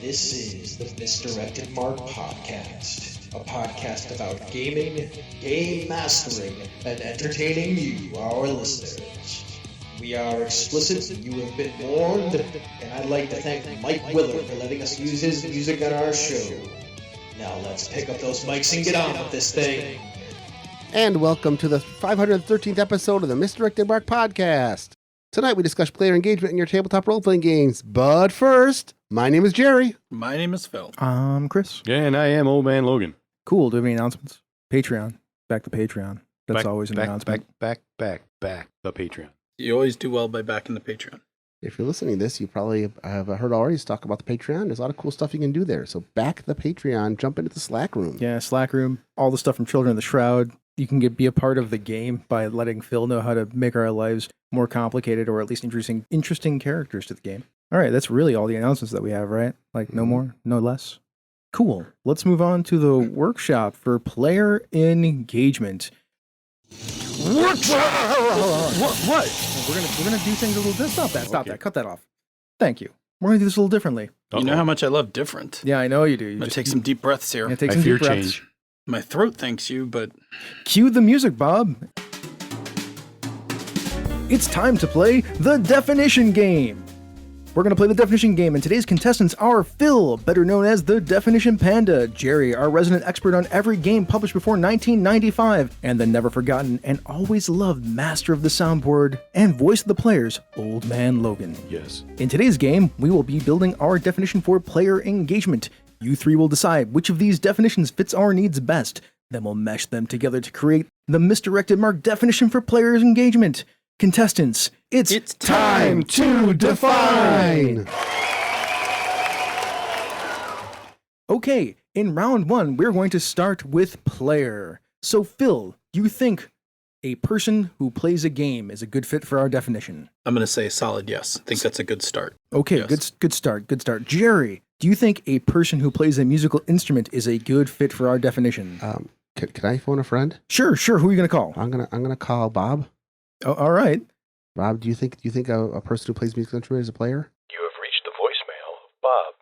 This is the Misdirected Mark Podcast, a podcast about gaming, game mastering, and entertaining you, our listeners. We are explicit, you have been warned, and I'd like to thank Mike Willard for letting us use his music on our show. Now let's pick up those mics and get on with this thing. And welcome to the 513th episode of the Misdirected Mark Podcast. Tonight we discuss player engagement in your tabletop role-playing games. But first, my name is Jerry. My name is Phil. I'm Chris. Yeah, and I am Old Man Logan. Cool. Do we have any announcements? Patreon. Back to Patreon. That's always an announcement. Back the Patreon. You always do well by backing the Patreon. If you're listening to this, you probably have heard already talk about the Patreon. There's a lot of cool stuff you can do there. So back the Patreon, jump into the Slack room. Yeah, Slack room. All the stuff from Children of the Shroud. You can be a part of the game by letting Phil know how to make our lives more complicated or at least introducing interesting characters to the game. All right, that's really all the announcements that we have, right? Like no more, no less. Cool. Let's move on to the workshop for player engagement. What? We're gonna do things a little different. Stop that. Stop that. Cut that off. Thank you. We're gonna do this a little differently. You know how much I love different. Yeah, I know you do. I'm gonna take some deep breaths here. Take some deep breaths. Change. My throat thanks you, but Cue the music, Bob. It's time to play the definition game. We're going to play the definition game, and today's contestants are Phil, better known as the Definition Panda, Jerry, our resident expert on every game published before 1995, and the never forgotten and always loved master of the soundboard and voice of the players, Old Man Logan. Yes. In today's game, we will be building our definition for player engagement. You three will decide which of these definitions fits our needs best. Then we'll mesh them together to create the Misdirected Mark definition for players' engagement. Contestants, it's Time to define! Okay, in round one, we're going to start with player. So, Phil, you think a person who plays a game is a good fit for our definition? I'm going to say a solid yes. I think that's a good start. Okay, Yes. good start. Jerry, do you think a person who plays a musical instrument is a good fit for our definition? Can I phone a friend? Sure. Who are you going to call? I'm gonna call Bob. Oh, all right. Bob, do you think a person who plays musical instrument is a player? You have reached the voicemail of Bob.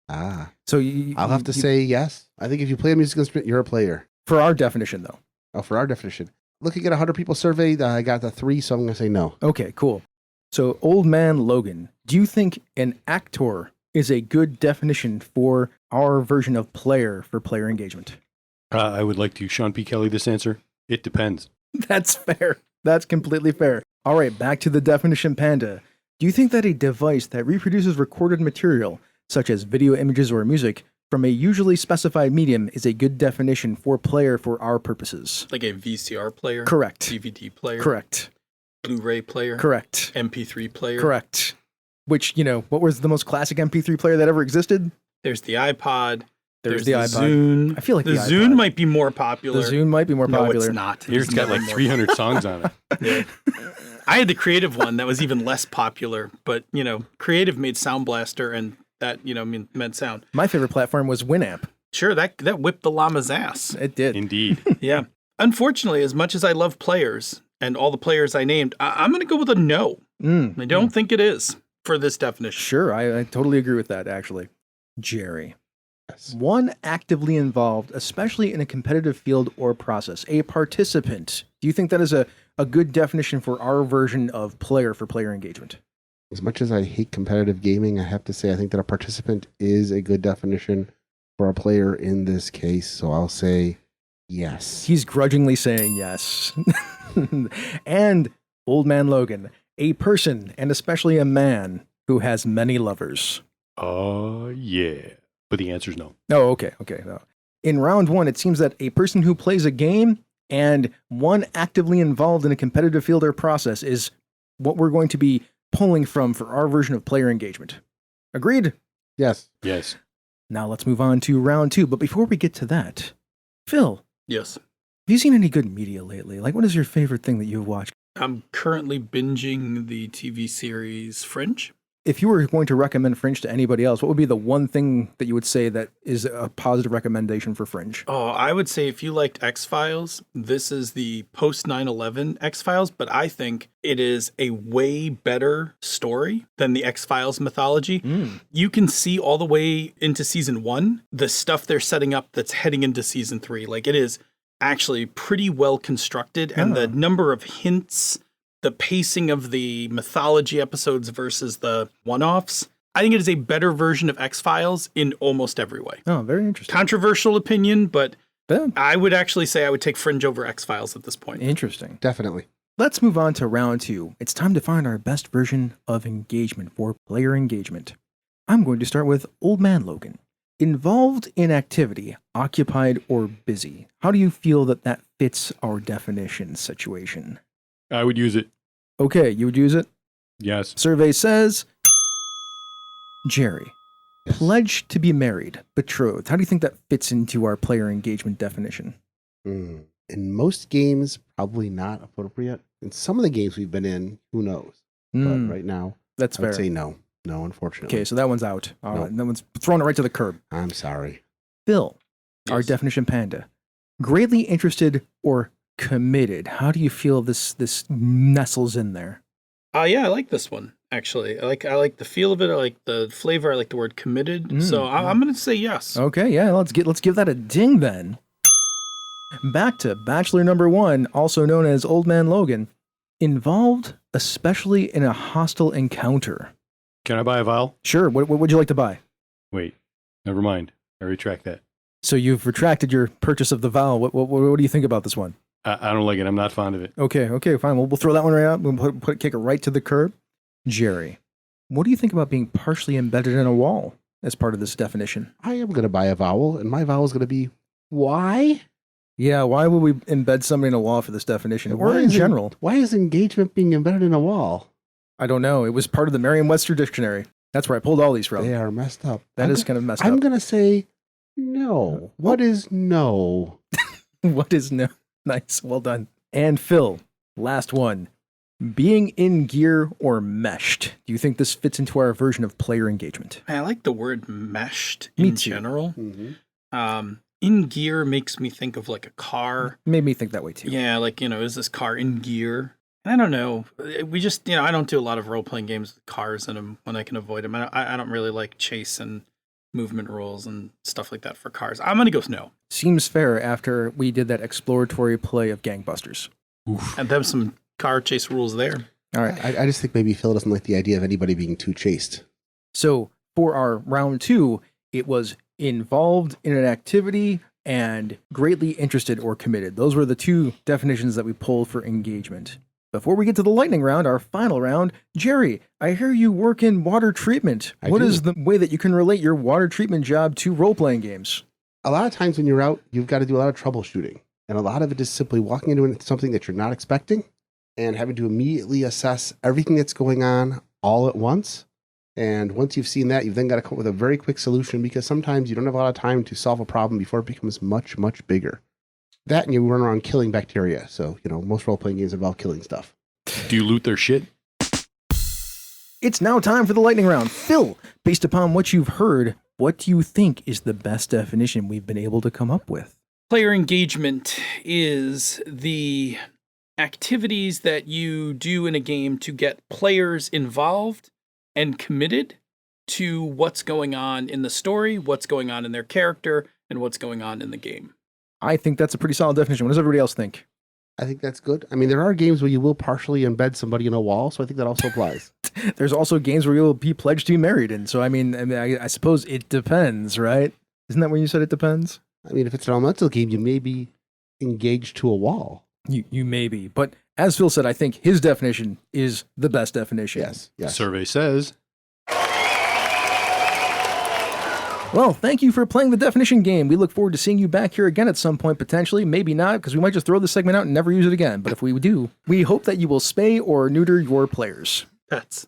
Ah, So I'll have to say yes. I think if you play a musical instrument, you're a player. for our definition, though. Oh, for our definition. Looking at 100 people surveyed, I got the 3, so I'm gonna say no. Okay, cool. So, Old Man Logan, do you think an actor is a good definition for our version of player for player engagement? I would like to Sean P. Kelly this answer. It depends. That's fair. That's completely fair. All right, back to the definition, Panda. Do you think that a device that reproduces recorded material, such as video images or music, from a usually specified medium is a good definition for player for our purposes? Like a VCR player? Correct. DVD player? Correct. Blu-ray player? Correct. MP3 player? Correct. Which, what was the most classic MP3 player that ever existed? There's the iPod. There's the iPod. Zune. I feel like the the Zune iPod. might be more popular. The Zune might be more popular. No, it's not. Here it's got like 300 songs on it. Yeah. I had the Creative one that was even less popular, but, Creative made Sound Blaster, and that, meant sound. My favorite platform was Winamp. Sure, that whipped the llama's ass. It did. Indeed. Yeah. Unfortunately, as much as I love players and all the players I named, I'm going to go with a no. I don't think it is for this definition. Sure, I totally agree with that, actually. Jerry. Yes. One actively involved, especially in a competitive field or process, a participant. Do you think that is a good definition for our version of player for player engagement? As much as I hate competitive gaming, I have to say I think that a participant is a good definition for a player in this case, so I'll say yes. He's grudgingly saying yes. And Old Man Logan, a person, and especially a man, who has many lovers. Yeah. But the answer's no. Oh, okay. No. In round one, it seems that a person who plays a game and one actively involved in a competitive field or process is what we're going to be pulling from for our version of player engagement. Agreed? Yes. Yes. Now let's move on to round two. But before we get to that, Phil, Yes. have you seen any good media lately? Like, what is your favorite thing that you've watched? I'm currently binging the TV series Fringe. if you were going to recommend Fringe to anybody else, what would be the one thing that you would say that is a positive recommendation for Fringe? Oh, I would say if you liked X-Files, this is the post 9/11 X-Files, but I think it is a way better story than the X-Files mythology. You can see all the way into season 1, the stuff they're setting up that's heading into season 3. Like, it is actually pretty well constructed, and the number of hints, the pacing of the mythology episodes versus the one-offs, I think it is a better version of X-Files in almost every way. Oh, very interesting. Controversial opinion, but Yeah. I would actually say I would take Fringe over X-Files at this point. Interesting. Definitely. Let's move on to round 2. It's time to find our best version of engagement for player engagement. I'm going to start with Old Man Logan. Involved in activity, occupied or busy. How do you feel that fits our definition situation? I would use it. Okay, you would use it? Yes. Survey says, Jerry, pledged to be married, betrothed. How do you think that fits into our player engagement definition? In most games, probably not appropriate. In some of the games we've been in, who knows? But right now, That's I would fair. say no. No, unfortunately. Okay, so that one's out. All No. right, that one's throwing it right to the curb. I'm sorry. Phil, our Yes. definition panda. Greatly interested or committed. How do you feel this nestles in there? Yeah, I like this one, actually. I like the feel of it. I like the flavor. I like the word committed. So I'm going to say yes. Okay, yeah, let's give that a ding then. Back to Bachelor number 1, also known as Old Man Logan. Involved, especially in a hostile encounter. Can I buy a vial? Sure, what would you like to buy? Wait, never mind. I retract that. So you've retracted your purchase of the vial. What do you think about this one? I don't like it. I'm not fond of it. Okay, fine. We'll throw that one right out. We'll kick it right to the curb. Jerry, what do you think about being partially embedded in a wall as part of this definition? I am going to buy a vowel, and my vowel is going to be why? Yeah, why would we embed somebody in a wall for this definition? Or Why in is it- general? Why is engagement being embedded in a wall? I don't know. It was part of the Merriam-Webster dictionary. That's where I pulled all these from. They are messed up. That is kind of messed I'm up. going to say no. What is no? What is no? Nice. Well done. And Phil, last one. Being in gear or meshed. Do you think this fits into our version of player engagement? I like the word meshed Me in too. general. Mm-hmm. In gear makes me think of like a car. Made me think that way too. Yeah, like, is this car in gear? I don't know. We just, I don't do a lot of role-playing games with cars in them when I can avoid them. I don't really like chase and movement rules and stuff like that for cars. I'm going to go with no. Seems fair after we did that exploratory play of Gangbusters. And there was some car chase rules there. All right. I just think maybe Phil doesn't like the idea of anybody being too chased. So for our round 2, it was involved in an activity and greatly interested or committed. Those were the 2 definitions that we pulled for engagement. Before we get to the lightning round, our final round, Jerry, I hear you work in water treatment. What is the way that you can relate your water treatment job to role-playing games? A lot of times when you're out, you've got to do a lot of troubleshooting. And a lot of it is simply walking into something that you're not expecting and having to immediately assess everything that's going on all at once. And once you've seen that, you've then got to come up with a very quick solution because sometimes you don't have a lot of time to solve a problem before it becomes much, much bigger. That and you run around killing bacteria. So, most role-playing games involve killing stuff. Do you loot their shit? It's now time for the lightning round. Phil, based upon what you've heard, what do you think is the best definition we've been able to come up with? Player engagement is the activities that you do in a game to get players involved and committed to what's going on in the story, what's going on in their character, and what's going on in the game. I think that's a pretty solid definition. What does everybody else think? I think that's good. I mean, there are games where you will partially embed somebody in a wall, so I think that also applies. There's also games where you'll be pledged to be married. And so, I suppose it depends, right? Isn't that when you said it depends? I mean, if it's an elemental game, you may be engaged to a wall. You may be. But as Phil said, I think his definition is the best definition. Yes. Survey says. Well, thank you for playing the definition game. We look forward to seeing you back here again at some point, potentially. Maybe not, because we might just throw this segment out and never use it again. But if we do, we hope that you will spay or neuter your players. Pets.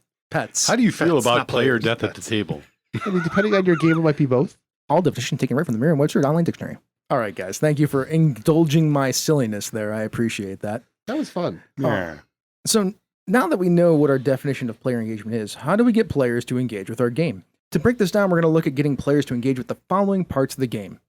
How do you feel Pets, about not player players, death at the pets. table? I mean, depending on your game, it might be both. All definition taken right from the Merriam-Webster Online Dictionary. All right, guys. Thank you for indulging my silliness there. I appreciate that. That was fun. Yeah. So now that we know what our definition of player engagement is, how do we get players to engage with our game? To break this down, we're going to look at getting players to engage with the following parts of the game.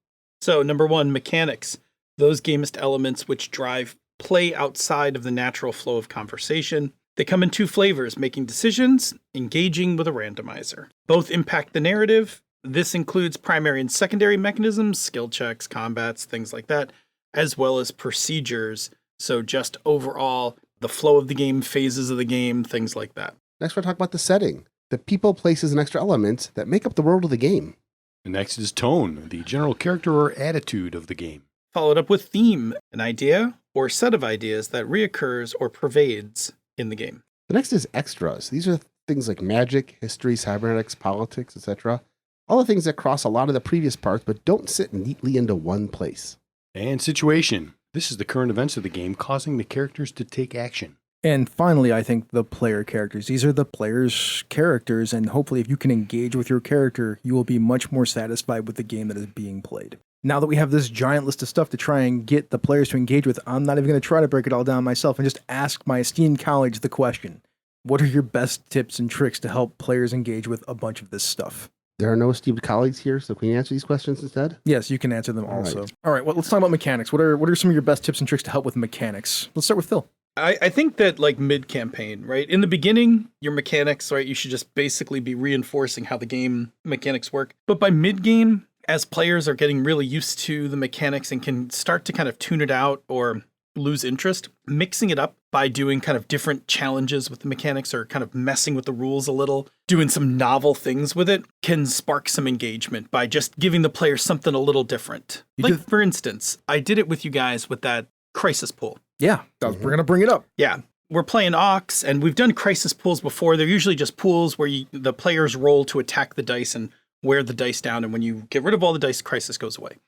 So, number one, mechanics. Those gamist elements which drive play outside of the natural flow of conversation. They come in two flavors, making decisions, engaging with a randomizer. Both impact the narrative. This includes primary and secondary mechanisms, skill checks, combats, things like that, as well as procedures. So just overall, the flow of the game, phases of the game, things like that. Next, we'll talk about the setting, the people, places, and extra elements that make up the world of the game. The next is tone, the general character or attitude of the game. Followed up with theme, an idea or set of ideas that reoccurs or pervades in the game. The next is extras. These are things like magic, history, cybernetics, politics, etc. All the things that cross a lot of the previous parts but don't sit neatly into one place. And situation. This is the current events of the game causing the characters to take action. And finally, I think the player characters. These are the players' characters, and hopefully if you can engage with your character, you will be much more satisfied with the game that is being played. Now that we have this giant list of stuff to try and get the players to engage with, I'm not even going to try to break it all down myself and just ask my esteemed colleagues the question. What are your best tips and tricks to help players engage with a bunch of this stuff? There are no esteemed colleagues here, so can you answer these questions instead? Yes, you can answer them also. right. All right, well, let's talk about mechanics. What are some of your best tips and tricks to help with mechanics? Let's start with Phil. I think that like mid-campaign, right? In the beginning, your mechanics, right? You should just basically be reinforcing how the game mechanics work. But by mid-game, as players are getting really used to the mechanics and can start to kind of tune it out or lose interest, mixing it up by doing kind of different challenges with the mechanics or kind of messing with the rules a little, doing some novel things with it can spark some engagement by just giving the player something a little different. For instance, I did it with you guys with that crisis pool. Yeah, we're going to bring it up. Yeah. We're playing Ox, and we've done crisis pools before. They're usually just pools where the players roll to attack the dice and wear the dice down, and when you get rid of all the dice, crisis goes away.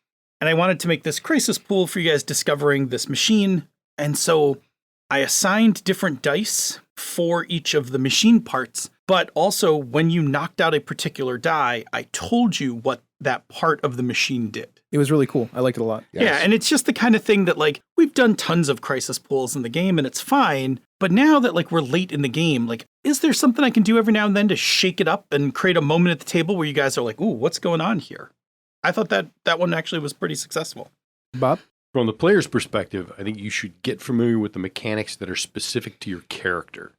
And I wanted to make this crisis pool for you guys discovering this machine, and so I assigned different dice for each of the machine parts, but also when you knocked out a particular die, I told you what that part of the machine did. It was really cool. I liked it a lot. Yes. Yeah, and it's just the kind of thing that, like, we've done tons of crisis pools in the game, and it's fine. But now that, like, we're late in the game, like, is there something I can do every now and then to shake it up and create a moment at the table where you guys are like, ooh, what's going on here? I thought that one actually was pretty successful. Bob? From the player's perspective, I think you should get familiar with the mechanics that are specific to your character.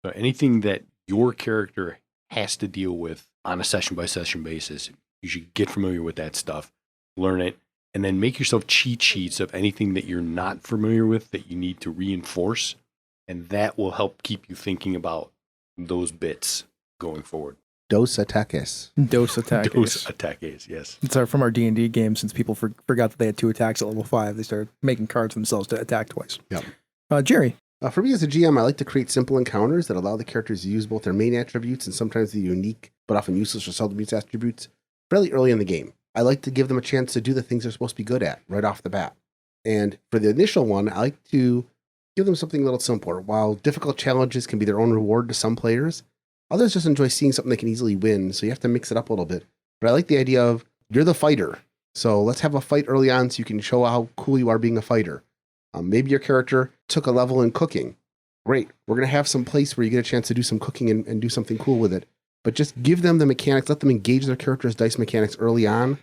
So anything that your character has to deal with on a session-by-session basis, you should get familiar with that stuff, learn it, and then make yourself cheat sheets of anything that you're not familiar with that you need to reinforce, and that will help keep you thinking about those bits going forward. Dos ataques. Dos attacks. Those attacks, yes. It's from our D&D game. Since people forgot that they had 2 attacks at level 5, they started making cards themselves to attack twice. Yep. Jerry? For me as a GM, I like to create simple encounters that allow the characters to use both their main attributes and sometimes the unique, but often useless or seldom used attributes fairly early in the game. I like to give them a chance to do the things they're supposed to be good at right off the bat. And for the initial one, I like to give them something a little simpler. While difficult challenges can be their own reward to some players, others just enjoy seeing something they can easily win, so you have to mix it up a little bit. But I like the idea of, you're the fighter, so let's have a fight early on so you can show how cool you are being a fighter. Maybe your character took a level in cooking. Great, we're going to have some place where you get a chance to do some cooking and do something cool with it. But just give them the mechanics, let them engage their character's dice mechanics early on,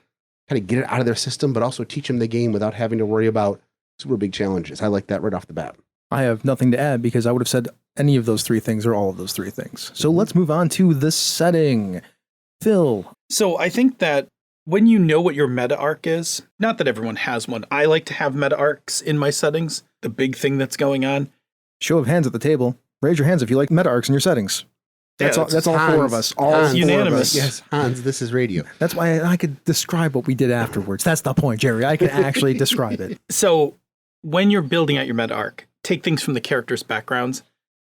kind of get it out of their system, but also teach them the game without having to worry about super big challenges. I like that right off the bat. I have nothing to add because I would have said any of those 3 things or all of those 3 things. So let's move on to the setting. Phil? So I think that when you know what your meta arc is, not that everyone has one, I like to have meta arcs in my settings, the big thing that's going on. Show of hands at the table. Raise your hands if you like meta arcs in your settings. That's all 4 of us. All Hans, 4 unanimous. of us. Yes, Hans, this is radio. That's why I could describe what we did afterwards. That's the point, Jerry. I can actually describe it. So when you're building out your meta arc, take things from the characters' backgrounds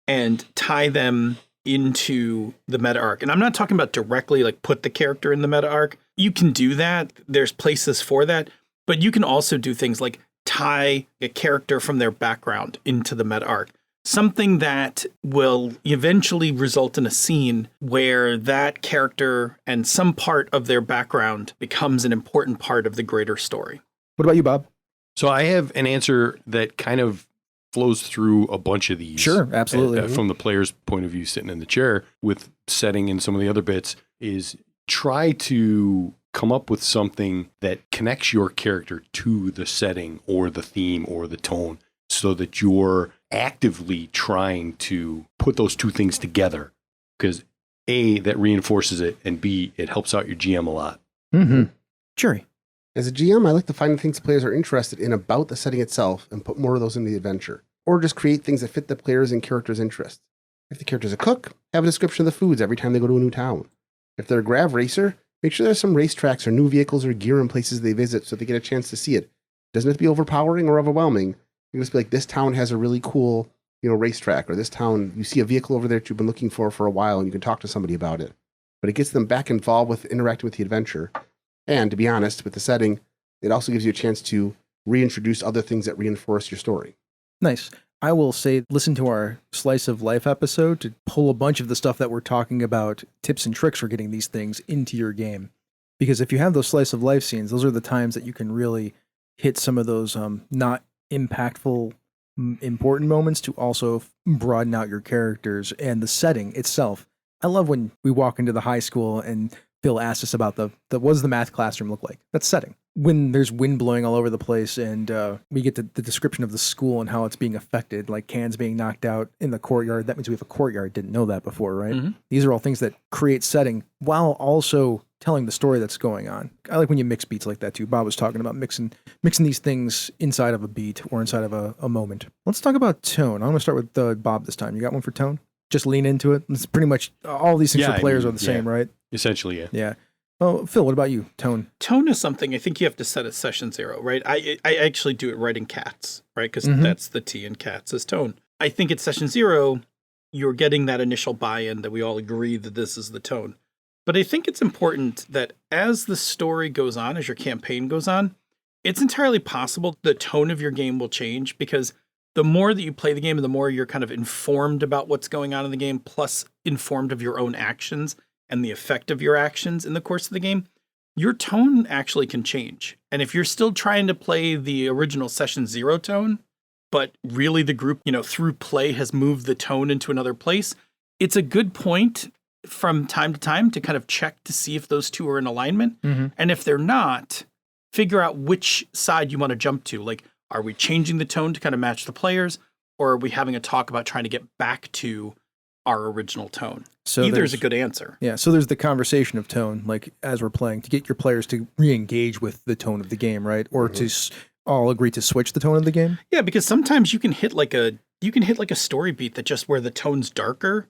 and tie them into the meta arc. And I'm not talking about directly like put the character in the meta arc. You can do that. There's places for that. But you can also do things like tie a character from their background into the meta arc. Something that will eventually result in a scene where that character and some part of their background becomes an important part of the greater story. What about you, Bob? So I have an answer that kind of flows through a bunch of these. Sure, absolutely. From the player's point of view, sitting in the chair with setting and some of the other bits, is try to come up with something that connects your character to the setting or the theme or the tone so that you're actively trying to put those two things together. Because A, that reinforces it, and B, it helps out your GM a lot. Mm-hmm. Jerry. As a GM, I like to find the things players are interested in about the setting itself and put more of those into the adventure. Or just create things that fit the players' and characters' interests. If the character's a cook, have a description of the foods every time they go to a new town. If they're a grav racer, make sure there's some racetracks or new vehicles or gear in places they visit so they get a chance to see it. Doesn't have to be overpowering or overwhelming. You can just be like, this town has a really cool, racetrack, or this town, you see a vehicle over there that you've been looking for a while and you can talk to somebody about it. But it gets them back involved with interacting with the adventure. And to be honest, with the setting, it also gives you a chance to reintroduce other things that reinforce your story. Nice. I will say, listen to our Slice of Life episode to pull a bunch of the stuff that we're talking about, tips and tricks for getting these things into your game. Because if you have those Slice of Life scenes, those are the times that you can really hit some of those not impactful, important moments to also broaden out your characters and the setting itself. I love when we walk into the high school and Phil asks us about what does the math classroom look like? That's setting. When there's wind blowing all over the place and we get the description of the school and how it's being affected, like cans being knocked out in the courtyard, that means we have a courtyard. Didn't know that before, right? Mm-hmm. These are all things that create setting while also telling the story that's going on. I like when you mix beats like that too. Bob was talking about mixing these things inside of a beat or inside of a moment. Let's talk about tone. I'm going to start with Bob this time. You got one for tone? Just lean into it. It's pretty much all these things for players are the same, right? Essentially, yeah. Yeah. Oh, Phil, what about you? Tone. Tone is something I think you have to set at session 0, right? I actually do it right in cats, right? Because that's the T in cats is tone. I think at session 0, you're getting that initial buy-in that we all agree that this is the tone. But I think it's important that as the story goes on, as your campaign goes on, it's entirely possible the tone of your game will change, because the more that you play the game and the more you're kind of informed about what's going on in the game, plus informed of your own actions and the effect of your actions in the course of the game, your tone actually can change. And if you're still trying to play the original session 0 tone, but really the group, through play has moved the tone into another place, it's a good point from time to time to kind of check to see if those two are in alignment. Mm-hmm. And if they're not, figure out which side you want to jump to. Like, are we changing the tone to kind of match the players, or are we having a talk about trying to get back to our original tone? So either is a good answer. Yeah, so there's the conversation of tone, like as we're playing, to get your players to re-engage with the tone of the game, right? Or to all agree to switch the tone of the game. Yeah, because sometimes you can hit like a story beat that just where the tone's darker,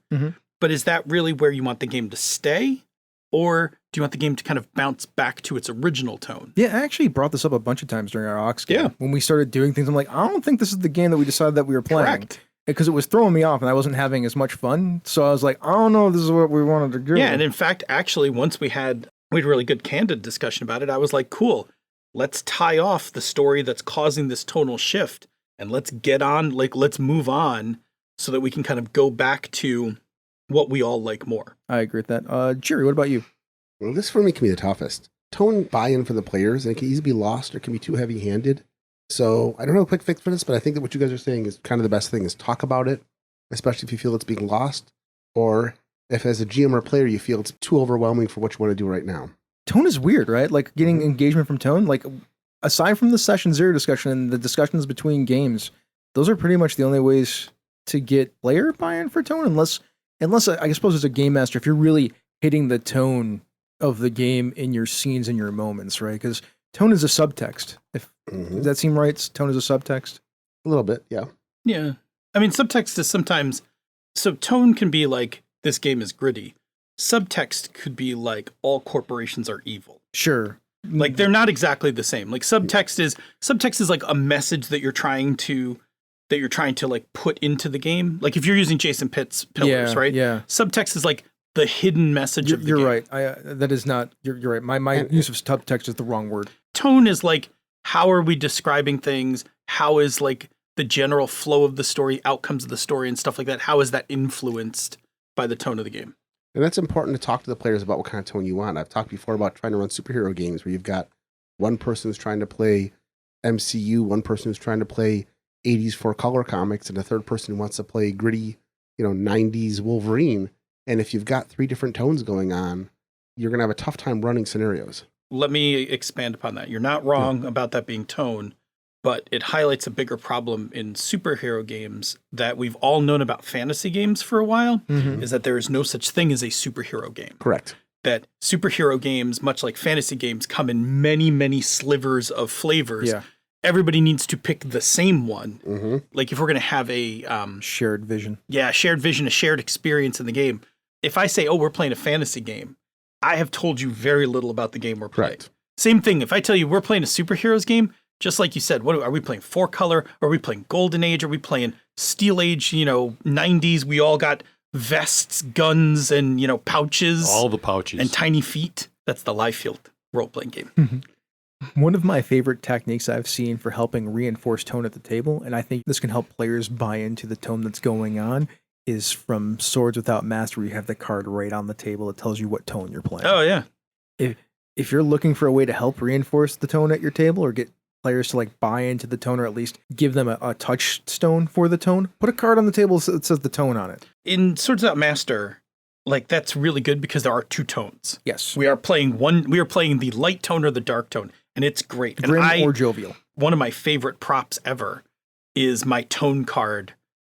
but is that really where you want the game to stay? Or do you want the game to kind of bounce back to its original tone? Yeah, I actually brought this up a bunch of times during our Ox game. Yeah. When we started doing things, I'm like, I don't think this is the game that we decided that we were playing. Correct. Because it was throwing me off and I wasn't having as much fun. So I was like, I don't know if this is what we wanted to do. Yeah, and in fact, actually, once we had a really good candid discussion about it, I was like, cool, let's tie off the story that's causing this tonal shift and let's let's move on so that we can kind of go back to what we all like more. I agree with that. Jerry, what about you? Well, this for me can be the toughest. Tone buy-in for the players, and it can easily be lost or it can be too heavy-handed. So I don't have a quick fix for this, but I think that what you guys are saying is kind of the best thing, is talk about it, especially if you feel it's being lost, or if as a GM or player you feel it's too overwhelming for what you want to do right now. Tone is weird, right? Like getting engagement from tone, like aside from the session 0 discussion and the discussions between games, those are pretty much the only ways to get player buy-in for tone, unless I suppose as a game master, if you're really hitting the tone of the game in your scenes and your moments, right? Because tone is a subtext. Does that seem right? Tone is a subtext? A little bit, yeah. Yeah. I mean, subtext is sometimes... So tone can be like, this game is gritty. Subtext could be like, all corporations are evil. Sure. Like, they're not exactly the same. Like, subtext is like a message that you're trying to like put into the game. Like, if you're using Jason Pitt's pillars, right? Yeah. Subtext is like the hidden message of the game. You're right. That is not... You're right. My use of subtext is the wrong word. Tone is like, how are we describing things? How is like the general flow of the story, outcomes of the story and stuff like that? How is that influenced by the tone of the game? And that's important to talk to the players about what kind of tone you want. I've talked before about trying to run superhero games where you've got one person who's trying to play MCU, one person who's trying to play 80s for color comics and a third person who wants to play gritty, 90s Wolverine. And if you've got 3 different tones going on, you're going to have a tough time running scenarios. Let me expand upon that. You're not wrong about that being tone, but it highlights a bigger problem in superhero games that we've all known about fantasy games for a while, is that there is no such thing as a superhero game. Correct. That superhero games, much like fantasy games, come in many, many slivers of flavors. Yeah. Everybody needs to pick the same one. Like if we're going to have a shared vision. Yeah, shared vision, a shared experience in the game. If I say, oh, we're playing a fantasy game, I have told you very little about the game we're playing. Correct. Same thing. If I tell you we're playing a superheroes game, just like you said, what are we playing? 4-color? Are we playing Golden Age? Are we playing Steel Age? 90s. We all got vests, guns, and pouches. All the pouches and tiny feet. That's the live field role playing game. One of my favorite techniques I've seen for helping reinforce tone at the table, and I think this can help players buy into the tone that's going on, is from Swords Without Mastery. You have the card right on the table that tells you what tone you're playing. Oh yeah. If you're looking for a way to help reinforce the tone at your table or get players to buy into the tone or at least give them a touchstone for the tone, put a card on the table that says the tone on it. In Swords Without Master, that's really good because there are 2 tones. Yes. We are playing the light tone or the dark tone, and it's great. Grim and or jovial. One of my favorite props ever is my tone card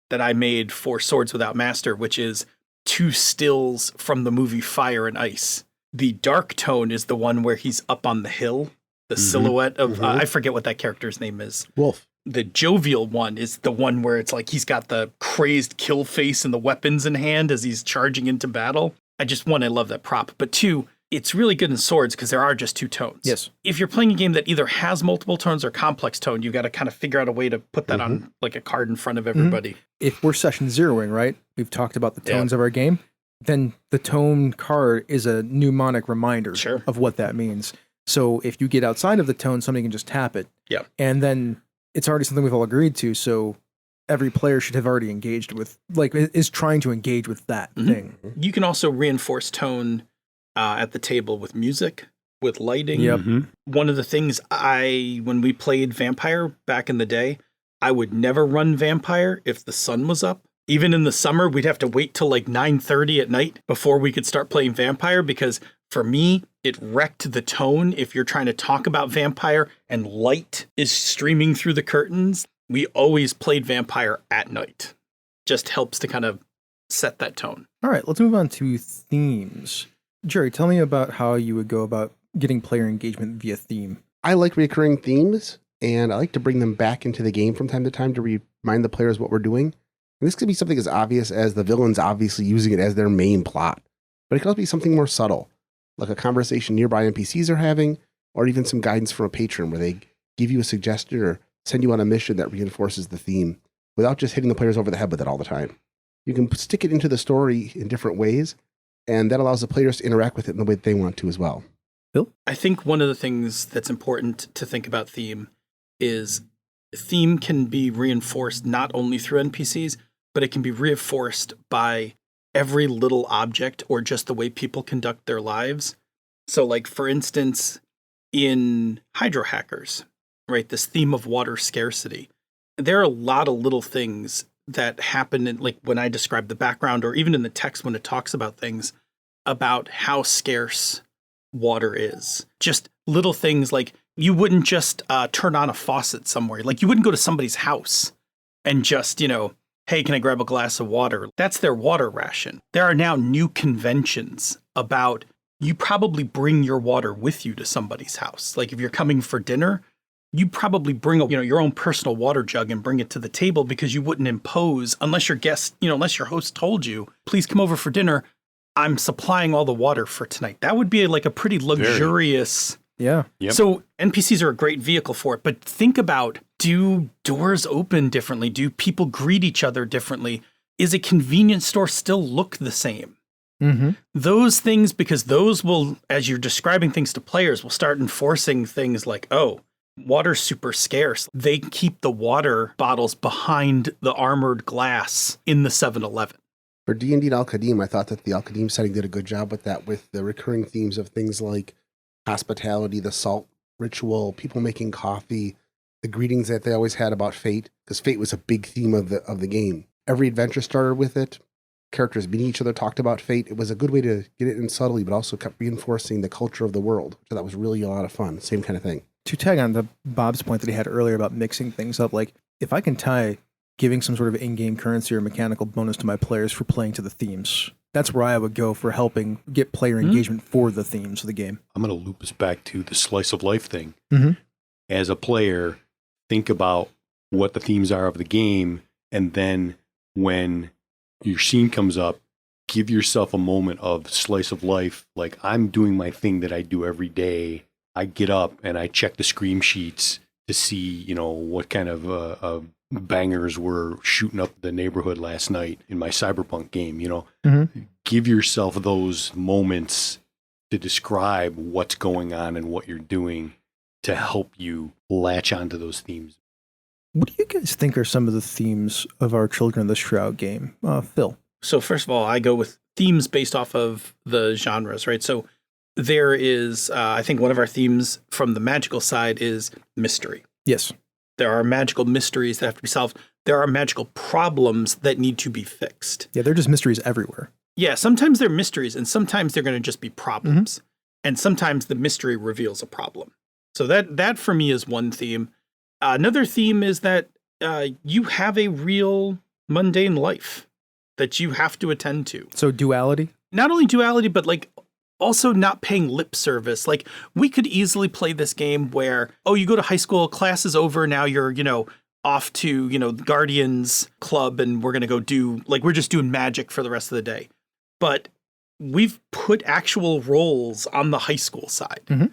that I made for Swords Without Master, which is 2 stills from the movie Fire and Ice. The dark tone is the one where he's up on the hill, the silhouette of, I forget what that character's name is. Wolf. The jovial one is the one where it's he's got the crazed kill face and the weapons in hand as he's charging into battle. I love that prop. But 2, it's really good in Swords because there are just 2 tones. Yes. If you're playing a game that either has multiple tones or complex tone, you've got to kind of figure out a way to put that on a card in front of everybody. If we're session zeroing, right, we've talked about the tones of our game, then the tone card is a mnemonic reminder of what that means. So if you get outside of the tone, somebody can just tap it. Yeah. And then it's already something we've all agreed to. So every player should have already engaged with, is trying to engage with that thing. You can also reinforce tone at the table with music, with lighting. Yep. One of the things when we played Vampire back in the day, I would never run Vampire if the sun was up. Even in the summer, we'd have to wait till 9:30 at night before we could start playing Vampire because for me, it wrecked the tone if you're trying to talk about Vampire and light is streaming through the curtains. We always played Vampire at night. Just helps to kind of set that tone. All right, let's move on to themes. Jerry, tell me about how you would go about getting player engagement via theme. I like recurring themes, and I like to bring them back into the game from time to time to remind the players what we're doing. And this could be something as obvious as the villains obviously using it as their main plot, but it could also be something more subtle, like a conversation nearby NPCs are having, or even some guidance from a patron where they give you a suggestion or send you on a mission that reinforces the theme without just hitting the players over the head with it all the time. You can stick it into the story in different ways, and that allows the players to interact with it in the way that they want to as well. Bill? I think one of the things that's important to think about theme is theme can be reinforced not only through NPCs, but it can be reinforced by every little object or just the way people conduct their lives. So for instance, in Hydro Hackers, right, this theme of water scarcity, there are a lot of little things that happen in, when I describe the background or even in the text when it talks about things about how scarce water is. Just little things you wouldn't just turn on a faucet somewhere. You wouldn't go to somebody's house and just, hey, can I grab a glass of water? That's their water ration. There are now new conventions about you probably bring your water with you to somebody's house. If you're coming for dinner, you probably bring your own personal water jug and bring it to the table because you wouldn't impose, unless your guest, unless your host told you, please come over for dinner, I'm supplying all the water for tonight. That would be a pretty luxurious... Yeah. Yep. So NPCs are a great vehicle for it, but think about, do doors open differently? Do people greet each other differently? Is a convenience store still look the same? Those things, because those will, as you're describing things to players, will start enforcing things like, oh, water's super scarce. They keep the water bottles behind the armored glass in the 7-Eleven. For D&D and Al-Qadim, I thought that the Al-Qadim setting did a good job with that, with the recurring themes of things like hospitality, the salt ritual, people making coffee, the greetings that they always had about fate, because fate was a big theme of the game. Every adventure started with it. Characters meeting each other talked about fate. It was a good way to get it in subtly, but also kept reinforcing the culture of the world, which I thought was really a lot of fun. Same kind of thing. To tag on to Bob's point that he had earlier about mixing things up, like if I can tie giving some sort of in-game currency or mechanical bonus to my players for playing to the themes, that's where I would go for helping get player engagement for the themes of the game. I'm going to loop us back to the slice of life thing. Mm-hmm. As a player, think about what the themes are of the game, and then when your scene comes up, give yourself a moment of slice of life. Like, I'm doing my thing that I do every day. I get up and I check the scream sheets to see, what kind of bangers were shooting up the neighborhood last night in my Cyberpunk game. Mm-hmm. Give yourself those moments to describe what's going on and what you're doing to help you latch onto those themes. What do you guys think are some of the themes of our Children of the Shroud game? Phil? So first of all, I go with themes based off of the genres, right? So there is, I think one of our themes from the magical side is mystery. Yes. There are magical mysteries that have to be solved. There are magical problems that need to be fixed. Yeah, they're just mysteries everywhere. Yeah, sometimes they're mysteries and sometimes they're going to just be problems. Mm-hmm. And sometimes the mystery reveals a problem. So that for me is one theme. Another theme is that you have a real mundane life that you have to attend to. So duality? Not only duality, but like also not paying lip service. Like we could easily play this game where, you go to high school, class is over, now you're, off to, the Guardians Club and we're going to go do, like we're just doing magic for the rest of the day. But we've put actual roles on the high school side. Mm-hmm.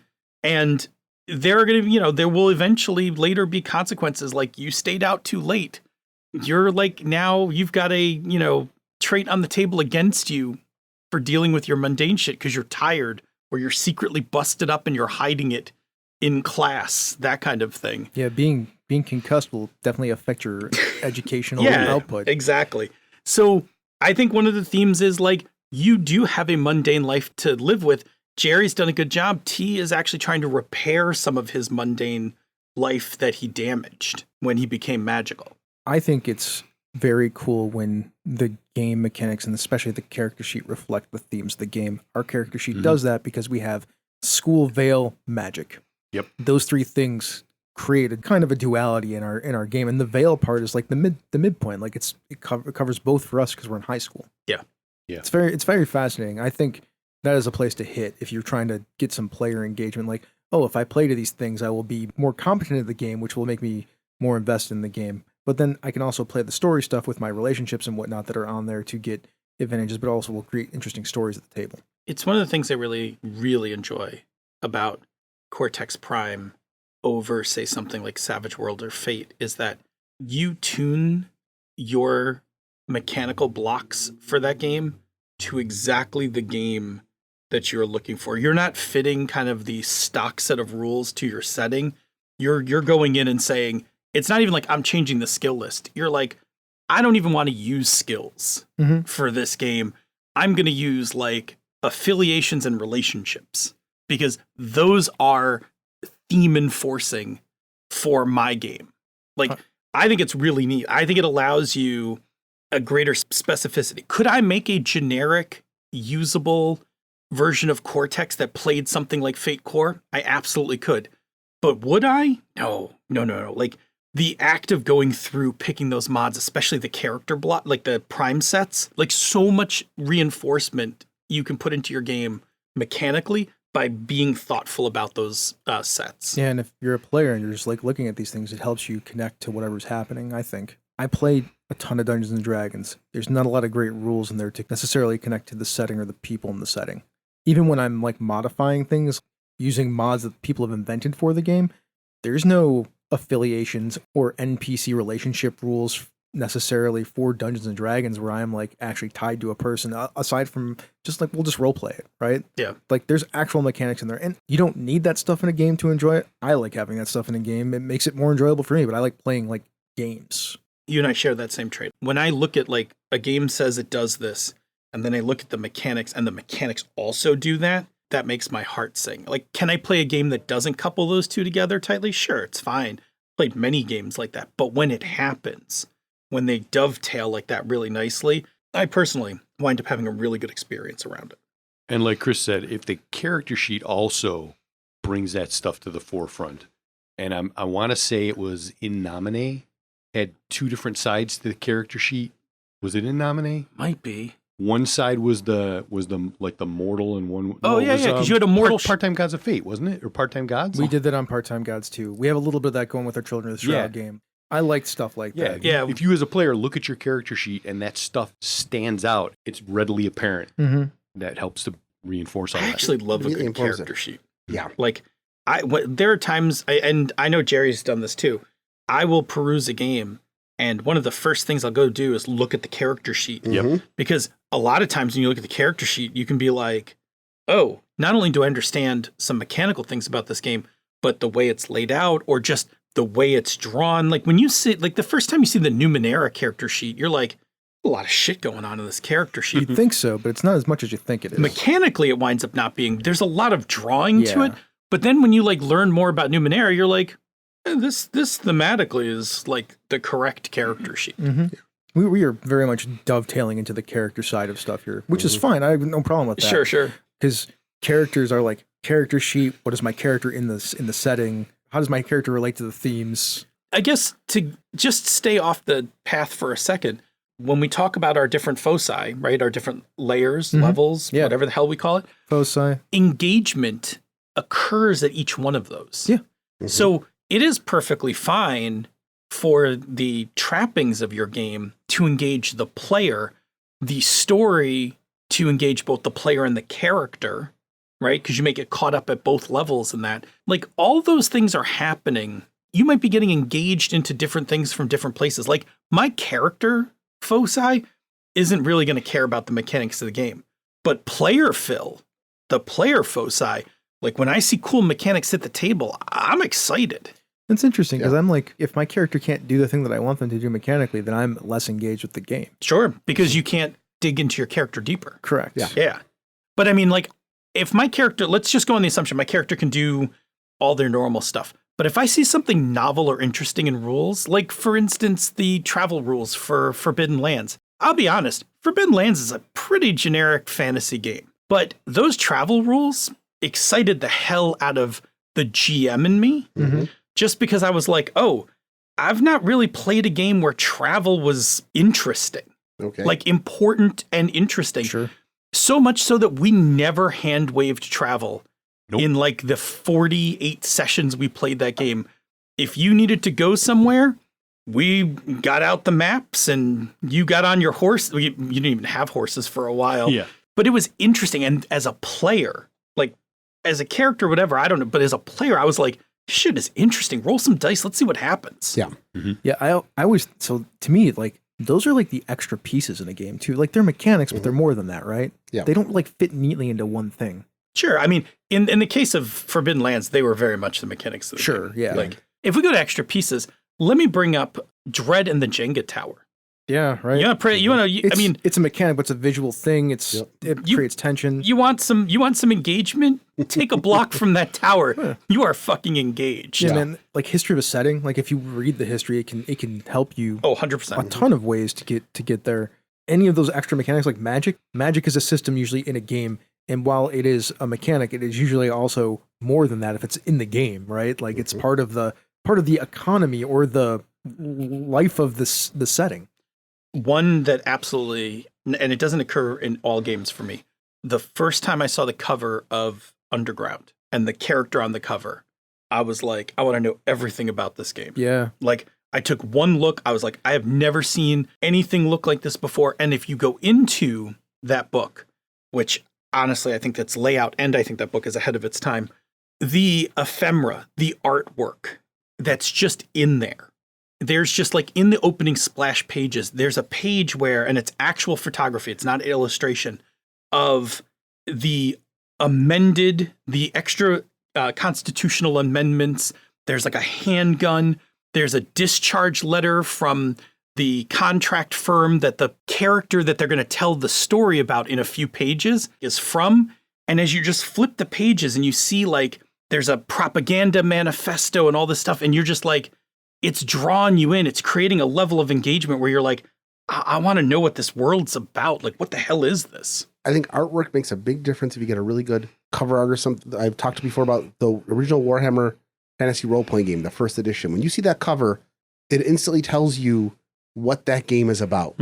And there are going to, there will eventually later be consequences like you stayed out too late. You're like, now you've got a, trait on the table against you for dealing with your mundane shit because you're tired or you're secretly busted up and you're hiding it in class, that kind of thing. Yeah, being concussed will definitely affect your educational output. Exactly. So I think one of the themes is like, you do have a mundane life to live with. Jerry's done a good job. T is actually trying to repair some of his mundane life that he damaged when he became magical. I think it's very cool when the game mechanics and especially the character sheet reflect the themes of the game. Our character sheet does that because we have school, veil, magic. Yep. Those three things created kind of a duality in our game, and the veil part is like the midpoint. Like it covers both for us because we're in high school. Yeah. It's very fascinating. I think that is a place to hit if you're trying to get some player engagement. Like, if I play to these things, I will be more competent at the game, which will make me more invested in the game. But then I can also play the story stuff with my relationships and whatnot that are on there to get advantages, but also will create interesting stories at the table. It's one of the things I really, really enjoy about Cortex Prime over, say, something like Savage World or Fate is that you tune your mechanical blocks for that game to exactly the game that you're looking for. You're not fitting kind of the stock set of rules to your setting. You're going in and saying, it's not even like I'm changing the skill list. You're like, I don't even want to use skills for this game. I'm going to use like affiliations and relationships because those are theme enforcing for my game. Like, I think it's really neat. I think it allows you a greater specificity. Could I make a generic, usable version of Cortex that played something like Fate Core? I absolutely could. But would I? No. Like, the act of going through picking those mods, especially the character block, like the prime sets, like so much reinforcement you can put into your game mechanically by being thoughtful about those sets. Yeah, and if you're a player and you're just like looking at these things, it helps you connect to whatever's happening, I think. I played a ton of Dungeons and Dragons. There's not a lot of great rules in there to necessarily connect to the setting or the people in the setting. Even when I'm like modifying things, using mods that people have invented for the game, there's no affiliations or NPC relationship rules necessarily for Dungeons and Dragons where I'm like actually tied to a person aside from just like we'll just role play it, right? Yeah. Like there's actual mechanics in there and you don't need that stuff in a game to enjoy it. I like having that stuff in a game. It makes it more enjoyable for me, but I like playing like games. You and I share that same trait. When I look at like a game says it does this and then I look at the mechanics and the mechanics also do that, that makes my heart sing. Like, can I play a game that doesn't couple those two together tightly? Sure, it's fine. played many games like that. But when it happens, when they dovetail like that really nicely, I personally wind up having a really good experience around it. And like Chris said, if the character sheet also brings that stuff to the forefront, and I want to say it was in Nominee, had two different sides to the character sheet. Was it in Nominee? Might be. One side was the like the mortal, and one. Oh, yeah, because you had a mortal. Part-time Gods of Fate, wasn't it? Or Part-time Gods? We did that on Part-Time Gods too. We have a little bit of that going with our Children of the Shroud game. I like stuff like that. Yeah. If you as a player look at your character sheet and that stuff stands out, it's readily apparent. Mm-hmm. That helps to reinforce all I that. actually love a Really good enforce character it. sheet. Yeah. Like, there are times, and I know Jerry's done this too. I will peruse a game, and one of the first things I'll go do is look at the character sheet. Yep. Because a lot of times when you look at the character sheet, you can be like, oh, not only do I understand some mechanical things about this game, but the way it's laid out, or just the way it's drawn. Like when you see, like the first time you see the Numenera character sheet, you're like, a lot of shit going on in this character sheet. You'd think so, but it's not as much as you think it is. Mechanically, it winds up not being. There's a lot of drawing to Yeah. it, but then when you like learn more about Numenera, you're like, this thematically is like the correct character sheet. Mm-hmm. We are very much dovetailing into the character side of stuff here, which is fine. I have no problem with that. Sure. Because characters are like character sheet. What is my character in the setting? How does my character relate to the themes? I guess to just stay off the path for a second, when we talk about our different foci, right, our different layers, levels, Yeah. whatever the hell we call it, Foci. engagement occurs at each one of those. Yeah. So it is perfectly fine for the trappings of your game to engage the player, the story to engage both the player and the character, right? Because you may get caught up at both levels in that. Like all those things are happening. You might be getting engaged into different things from different places. Like my character foci isn't really going to care about the mechanics of the game. But player Phil, the player foci, like when I see cool mechanics at the table, I'm excited. It's interesting because I'm like, if my character can't do the thing that I want them to do mechanically, then I'm less engaged with the game. Sure, because you can't dig into your character deeper. Correct. Yeah. Yeah. But I mean, like, if my character, let's just go on the assumption my character can do all their normal stuff. But if I see something novel or interesting in rules, like for instance, the travel rules for Forbidden Lands, I'll be honest, Forbidden Lands is a pretty generic fantasy game. But those travel rules excited the hell out of the GM in me, just because I was like, oh, I've not really played a game where travel was interesting, Okay. like important and interesting. Sure. So much so that we never hand waved travel Nope. in like the 48 sessions we played that game. If you needed to go somewhere, we got out the maps and you got on your horse. You didn't even have horses for a while. Yeah. But it was interesting. And as a player, like as a character, whatever, I don't know. But as a player, I was like, shit is interesting. Roll some dice. Let's see what happens. Yeah. Yeah, I always, so to me, like, those are like the extra pieces in a game too. Like they're mechanics, but they're more than that, right? Yeah. They don't like fit neatly into one thing. Sure. I mean, in the case of Forbidden Lands, they were very much the mechanics of the Sure, game. yeah. Like, if we go to extra pieces, let me bring up Dread and the Jenga Tower. Yeah, right. You want to? I mean, it's a mechanic, but it's a visual thing. It You- creates tension. you want some engagement? Take a block from that tower. You are fucking engaged. Yeah, man. Like history of a setting. Like if you read the history, it can help you Oh, a 100%. ton of ways to get there. Any of those extra mechanics, like magic is a system usually in a game, and while it is a mechanic, it is usually also more than that if it's in the game, right? Like it's part of the economy or the life of the setting. One that absolutely, and it doesn't occur in all games for me. The first time I saw the cover of Underground and the character on the cover, I was like, I want to know everything about this game. Yeah. Like, I took one look. I was like, I have never seen anything look like this before. And if you go into that book, which honestly, I think that's layout, and I think that book is ahead of its time, the ephemera, the artwork that's just in there. There's just like in the opening splash pages, there's a page where, and it's actual photography, it's not illustration, of the extra constitutional amendments. There's like a handgun. There's a discharge letter from the contract firm that the character that they're going to tell the story about in a few pages is from. And as you just flip the pages and you see like there's a propaganda manifesto and all this stuff, and you're just like, it's drawing you in. It's creating a level of engagement where you're like, I want to know what this world's about. Like, what the hell is this? I think artwork makes a big difference if you get a really good cover art or something. I've talked before about the original Warhammer Fantasy role-playing game, the first edition. When you see that cover, it instantly tells you what that game is about.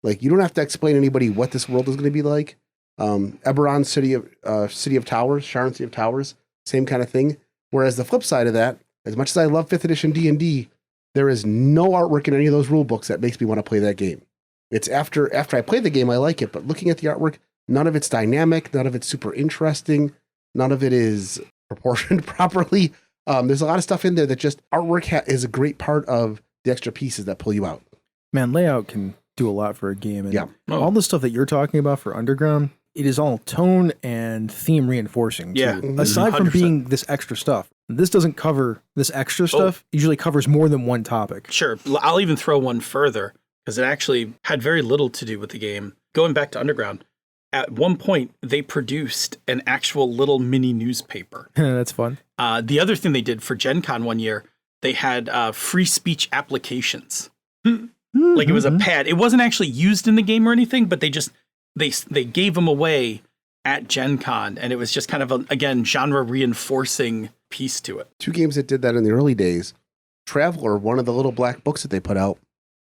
Like, you don't have to explain to anybody what this world is going to be like. Eberron City of Towers, Sharon City of Towers, same kind of thing. Whereas the flip side of that, as much as I love 5th edition D&D, there is no artwork in any of those rule books that makes me want to play that game. It's after I play the game, I like it, but looking at the artwork, none of it's dynamic, none of it's super interesting, none of it is proportioned properly. There's a lot of stuff in there that just artwork is a great part of the extra pieces that pull you out. Man, layout can do a lot for a game. And Yeah. all the stuff that you're talking about for Underground, it is all tone and theme reinforcing. Yeah. Too. Aside from 100%. being this extra stuff, this doesn't cover this extra stuff. Usually covers more than one topic. Sure. I'll even throw one further because it actually had very little to do with the game. Going back to Underground, at one point, they produced an actual little mini newspaper. That's fun. The other thing they did for Gen Con one year, they had free speech applications. Like it was a pad. It wasn't actually used in the game or anything, but they gave them away at Gen Con. And it was just kind of, again, genre reinforcing piece to it. 2 games that did that in the early days. Traveler, one of the little black books that they put out,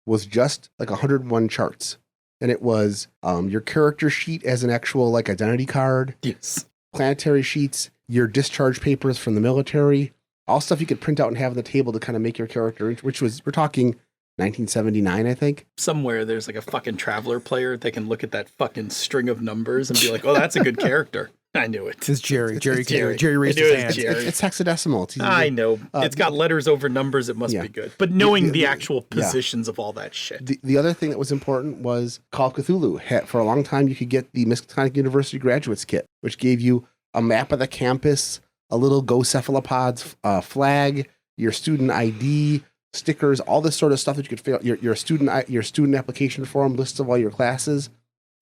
was just like 101 charts. And it was your character sheet as an actual like identity card, Yes. planetary sheets, your discharge papers from the military, all stuff you could print out and have on the table to kind of make your character, which was, we're talking 1979, I think. Somewhere there's like a fucking Traveler player that can look at that fucking string of numbers and be like, oh, that's a good character. I knew it. It's Jerry. Jerry Jerry. raised I knew his it was hand. Jerry. It's hexadecimal. It's easy to I do. know. It's got letters over numbers. It must Yeah. be good. But knowing the the- actual yeah. positions of all that shit. The other thing that was important was Call of Cthulhu. For a long time, you could get the Miskatonic University Graduates Kit, which gave you a map of the campus, a little Go Cephalopods flag, your student ID, stickers, all this sort of stuff that you could fill, your student application form, lists of all your classes,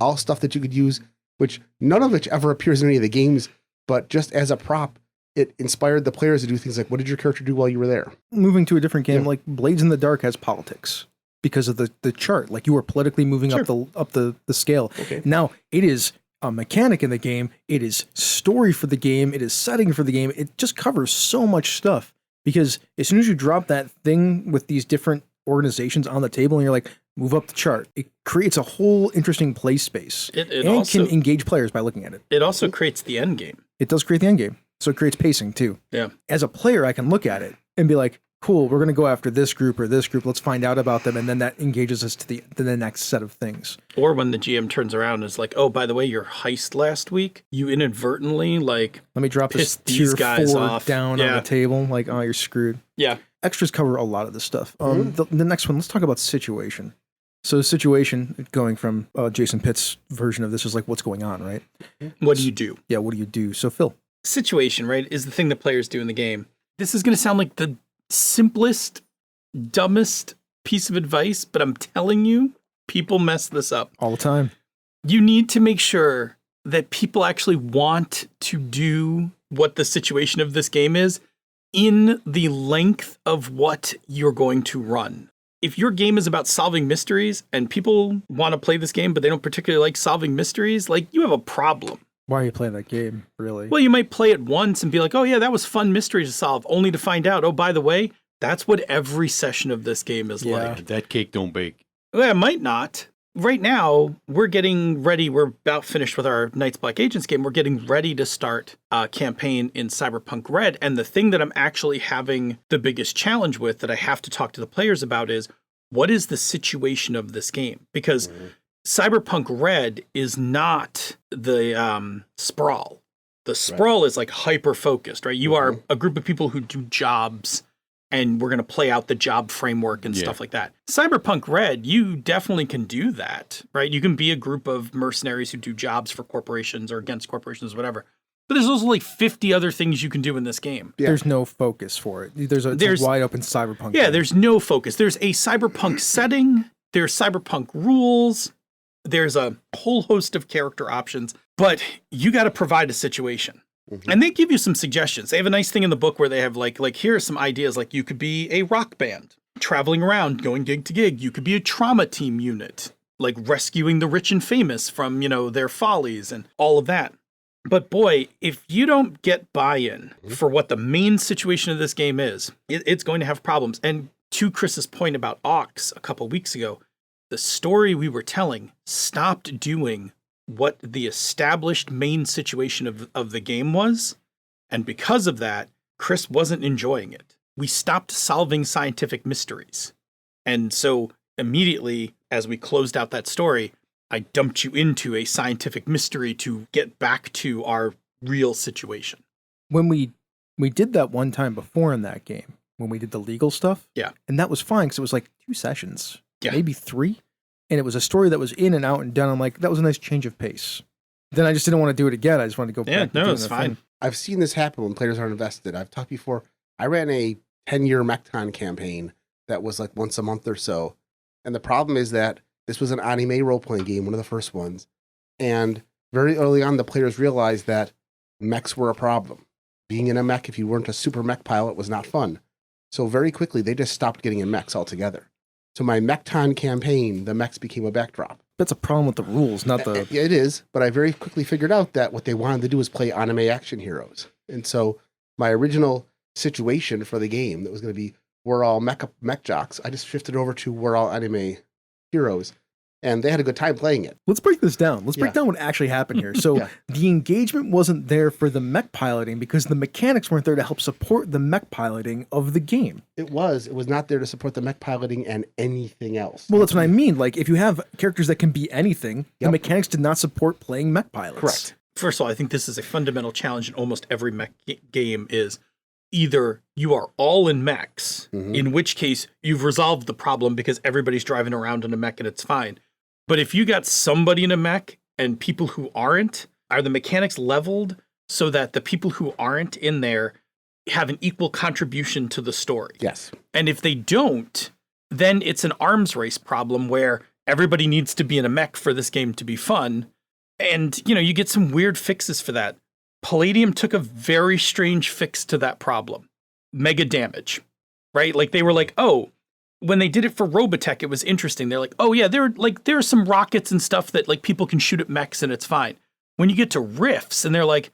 all stuff that you could use, which none of which ever appears in any of the games, but just as a prop, it inspired the players to do things like, what did your character do while you were there? Moving to a different game, Yeah. like Blades in the Dark has politics because of the chart. Like you are politically moving up the scale. Okay. Now it is a mechanic in the game. It is story for the game. It is setting for the game. It just covers so much stuff because as soon as you drop that thing with these different organizations on the table and you're like, move up the chart, it creates a whole interesting play space. It and also can engage players by looking at it. it also creates the end game. It does create the end game. So it creates pacing too. Yeah. As a player, I can look at it and be like, cool, we're going to go after this group or this group. Let's find out about them. And then that engages us to the next set of things. Or when the GM turns around and is like, oh, by the way, your heist last week, you inadvertently like Let me drop this Piss these tier guys 4 off. down Yeah. on the table. Like, oh, you're screwed. yeah. Extras cover a lot of this stuff. The next one, let's talk about situation. So situation, going from Jason Pitt's version of this is like, what's going on, right? What do you do? Yeah, what do you do? So Phil. Situation, right, is the thing that players do in the game. This is going to sound like the simplest, dumbest piece of advice, but I'm telling you, people mess this up. All the time. You need to make sure that people actually want to do what the situation of this game is in the length of what you're going to run. If your game is about solving mysteries and people want to play this game, but they don't particularly like solving mysteries, like you have a problem. Why are you playing that game, really? Well, you might play it once and be like, oh yeah, that was fun mystery to solve, only to find out, oh, by the way, that's what every session of this game is Yeah. like. That cake don't bake. Well, it might not. Right now, we're getting ready. We're about finished with our Knights Black Agents game. We're getting ready to start a campaign in Cyberpunk Red. And the thing that I'm actually having the biggest challenge with that I have to talk to the players about is, what is the situation of this game? Because Cyberpunk Red is not the sprawl. The sprawl is like hyper focused, right? You are a group of people who do jobs and we're going to play out the job framework and stuff like that. Cyberpunk Red, you definitely can do that, right? You can be a group of mercenaries who do jobs for corporations or against corporations, whatever. But there's also like 50 other things you can do in this game. Yeah. There's no focus for it. There's a wide open cyberpunk. Yeah, game. there's no focus. There's a cyberpunk setting. There's cyberpunk rules. There's a whole host of character options. But you got to provide a situation. And they give you some suggestions. They have a nice thing in the book where they have like here are some ideas. Like you could be a rock band. traveling around, going gig to gig. You could be a trauma team unit, like rescuing the rich and famous from, their follies and all of that. But boy, if you don't get buy-in for what the main situation of this game is, it's going to have problems. And to Chris's point about Ox a couple weeks ago, the story we were telling stopped doing what the established main situation of the game was. And because of that, Chris wasn't enjoying it. We stopped solving scientific mysteries. And so immediately, as we closed out that story, I dumped you into a scientific mystery to get back to our real situation. When we did that one time before in that game, when we did the legal stuff. Yeah. And that was fine because it was like 2 sessions, maybe 3. And it was a story that was in and out and done. I'm like, that was a nice change of pace. Then I just didn't want to do it again. I just wanted to go back. Yeah, no, it's fine. Thing. I've seen this happen when players aren't invested. I've talked before. I ran a 10-year Mechton campaign that was like once a month or so. And the problem is that this was an anime role-playing game, one of the first ones. And very early on, the players realized that mechs were a problem. Being in a mech, if you weren't a super mech pilot, was not fun. So very quickly, they just stopped getting in mechs altogether. So my Mechton campaign, the mechs became a backdrop. That's a problem with the rules, not the... Yeah, it is, but I very quickly figured out that what they wanted to do was play anime action heroes. And so my original situation for the game that was going to be we're all mech jocks, I just shifted over to we're all anime heroes. And they had a good time playing it. Let's break this down. Let's break down what actually happened here. So the engagement wasn't there for the mech piloting because the mechanics weren't there to help support the mech piloting of the game. It was not there to support the mech piloting and anything else. Well, that's what I mean. Like, if you have characters that can be anything, the mechanics did not support playing mech pilots. Correct. First of all, I think this is a fundamental challenge in almost every mech game is either you are all in mechs, in which case you've resolved the problem because everybody's driving around in a mech and it's fine. But if you got somebody in a mech and people who aren't, are the mechanics leveled so that the people who aren't in there have an equal contribution to the story? Yes. And if they don't, then it's an arms race problem where everybody needs to be in a mech for this game to be fun. And, you get some weird fixes for that. Palladium took a very strange fix to that problem. Mega damage, right? Like they were like, oh, when they did it for Robotech, it was interesting. They're like, oh yeah, there are some rockets and stuff that like people can shoot at mechs and it's fine. When you get to Rifts and they're like,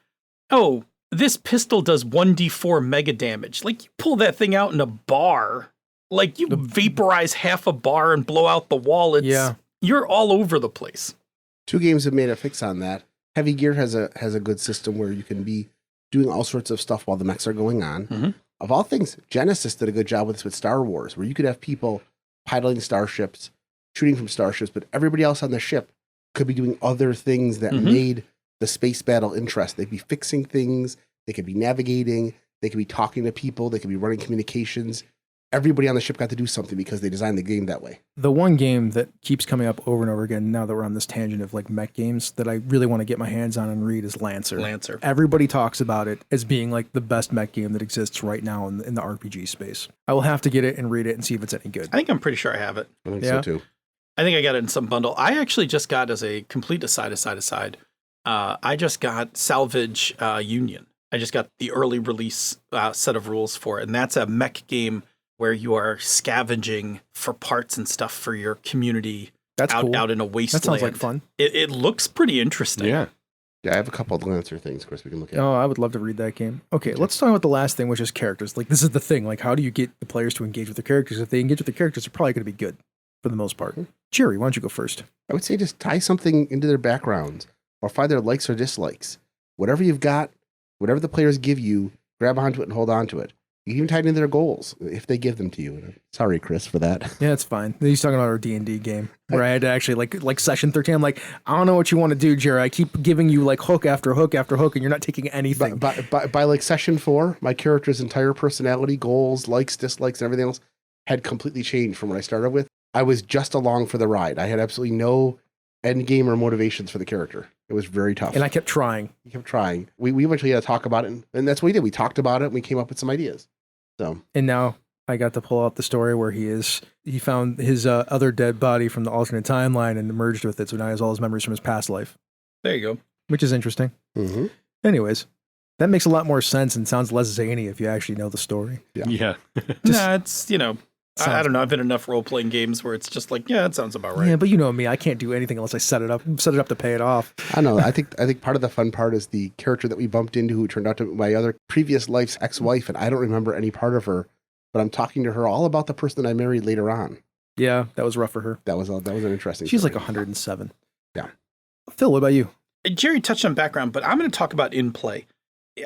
oh, this pistol does 1d4 mega damage. Like you pull that thing out in a bar, like you vaporize half a bar and blow out the wall. You're all over the place. 2 games have made a fix on that. Heavy Gear has a good system where you can be doing all sorts of stuff while the mechs are going on. Of all things, Genesis did a good job with this with Star Wars, where you could have people piloting starships, shooting from starships, but everybody else on the ship could be doing other things that made the space battle interesting. They'd be fixing things, they could be navigating, they could be talking to people, they could be running communications. Everybody on the ship got to do something because they designed the game that way. The one game that keeps coming up over and over again now that we're on this tangent of like mech games that I really want to get my hands on and read is Lancer. Everybody talks about it as being like the best mech game that exists right now in the RPG space. I will have to get it and read it and see if it's any good. I think I'm pretty sure I have it. I think so too. I think I got it in some bundle. I actually just got, as a complete aside, I just got Salvage Union. I just got the early release set of rules for it. And that's a mech game where you are scavenging for parts and stuff for your community. That's cool. Out in a wasteland. That sounds like fun. It looks pretty interesting. Yeah, I have a couple of Lancer things, of course, we can look at. Oh, I would love to read that game. Okay, let's talk about the last thing, which is characters. Like, this is the thing. Like, how do you get the players to engage with their characters? If they engage with the characters, they're probably going to be good for the most part. Jerry, why don't you go first? I would say just tie something into their backgrounds or find their likes or dislikes. Whatever you've got, whatever the players give you, grab onto it and hold on to it. You can even tie it into their goals if they give them to you. Sorry, Chris, for that. Yeah, it's fine. He's talking about our D&D game where I had to actually like session 13. I'm like, I don't know what you want to do, Jerry. I keep giving you like hook after hook after hook, and you're not taking anything. By like session 4, my character's entire personality, goals, likes, dislikes, and everything else had completely changed from what I started with. I was just along for the ride. I had absolutely no end game or motivations for the character. It was very tough. And I kept trying. You kept trying. We eventually had to talk about it, and that's what we did. We talked about it, and we came up with some ideas. So. And now I got to pull out the story where he found his other dead body from the alternate timeline and merged with it. So now he has all his memories from his past life. There you go. Which is interesting. Anyways, that makes a lot more sense and sounds less zany if you actually know the story. Yeah. Nah, it's, I don't know. I've been in enough role-playing games where it's just like, yeah, that sounds about right. Yeah, but you know me, I can't do anything unless I set it up to pay it off. I don't know. I think part of the fun part is the character that we bumped into who turned out to be my other previous life's ex-wife, and I don't remember any part of her, but I'm talking to her all about the person that I married later on. Yeah, that was rough for her. That was an interesting She's story. like 107. Yeah. Phil, what about you? Jerry touched on background, but I'm going to talk about in play.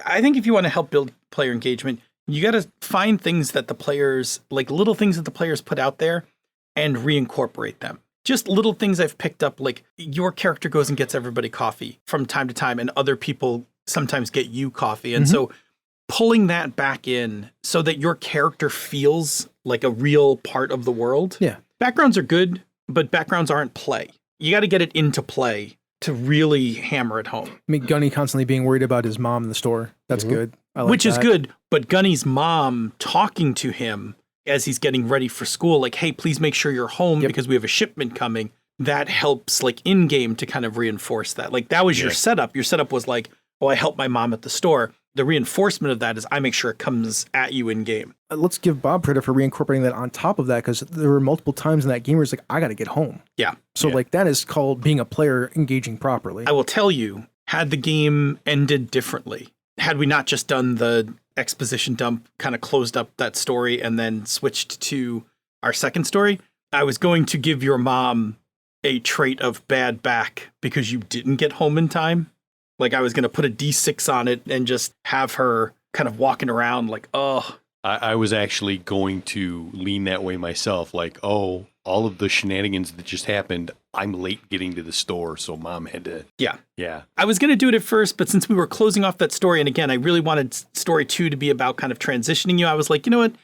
I think if you want to help build player engagement, you got to find things that the players, like little things that the players put out there and reincorporate them. Just little things I've picked up, like your character goes and gets everybody coffee from time to time, and other people sometimes get you coffee. And so pulling that back in so that your character feels like a real part of the world. Yeah. Backgrounds are good, but backgrounds aren't play. You got to get it into play to really hammer it home. I mean, Gunny constantly being worried about his mom in the store. That's good. I like Which is that. good, but Gunny's mom talking to him as he's getting ready for school, like, hey, please make sure you're home because we have a shipment coming. That helps, like, in-game to kind of reinforce that. Like, that was your setup. Your setup was like, oh, I helped my mom at the store. The reinforcement of that is I make sure it comes at you in-game. Let's give Bob credit for reincorporating that on top of that, because there were multiple times in that game where it's like, I got to get home. Yeah. So, like, that is called being a player engaging properly. I will tell you, had the game ended differently, had we not just done the exposition dump, kind of closed up that story and then switched to our second story, I was going to give your mom a trait of bad back because you didn't get home in time. Like, I was going to put a D6 on it and just have her kind of walking around like, oh. I was actually going to lean that way myself. Like, oh, all of the shenanigans that just happened, I'm late getting to the store, so mom had to. Yeah. Yeah. I was going to do it at first, but since we were closing off that story, and again, I really wanted story 2 to be about kind of transitioning you, I was like, you know what?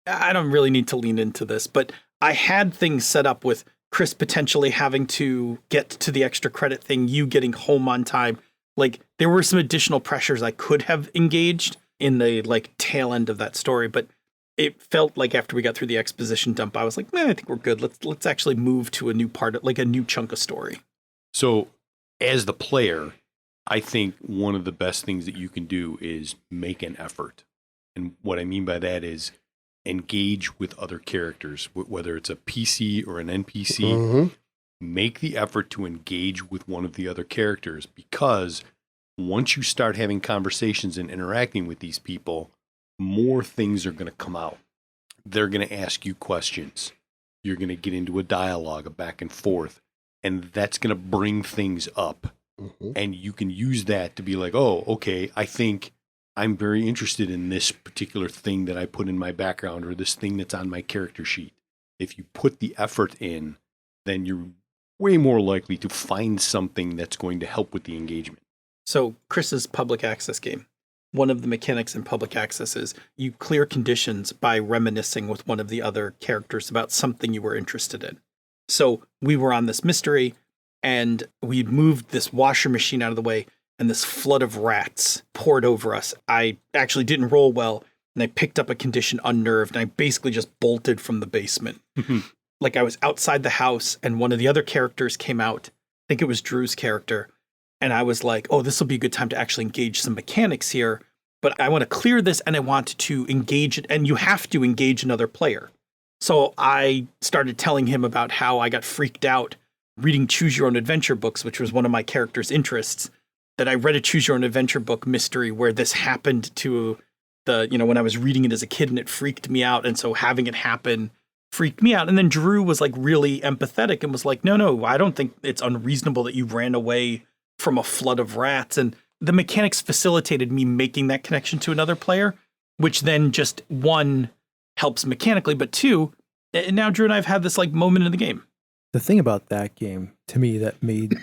I don't really need to lean into this. But I had things set up with Chris potentially having to get to the extra credit thing, you getting home on time. Like, there were some additional pressures I could have engaged in the, like, tail end of that story, but it felt like after we got through the exposition dump, I was like, I think we're good. Let's actually move to a new part of, like, a new chunk of story. So, as the player, I think one of the best things that you can do is make an effort. And what I mean by that is engage with other characters, whether it's a PC or an NPC. Make the effort to engage with one of the other characters, because once you start having conversations and interacting with these people, more things are going to come out. They're going to ask you questions. You're going to get into a dialogue, a back and forth, and that's going to bring things up. And you can use that to be like, oh, okay, I think I'm very interested in this particular thing that I put in my background or this thing that's on my character sheet. If you put the effort in, then you're way more likely to find something that's going to help with the engagement. So Chris's public access game, one of the mechanics in public access is you clear conditions by reminiscing with one of the other characters about something you were interested in. So we were on this mystery and we moved this washer machine out of the way and this flood of rats poured over us. I actually didn't roll well and I picked up a condition unnerved and I basically just bolted from the basement. Like, I was outside the house and one of the other characters came out. I think it was Drew's character. And I was like, oh, this will be a good time to actually engage some mechanics here. But I want to clear this and I want to engage it. And you have to engage another player. So I started telling him about how I got freaked out reading Choose Your Own Adventure books, which was one of my character's interests. That I read a Choose Your Own Adventure book mystery where this happened to when I was reading it as a kid and it freaked me out. And so having it happen freaked me out. And then Drew was like really empathetic and was like, no, I don't think it's unreasonable that you ran away from a flood of rats. And the mechanics facilitated me making that connection to another player, which then just, one, helps mechanically, but two, and now Drew and I have had this like moment in the game. The thing about that game, to me, that made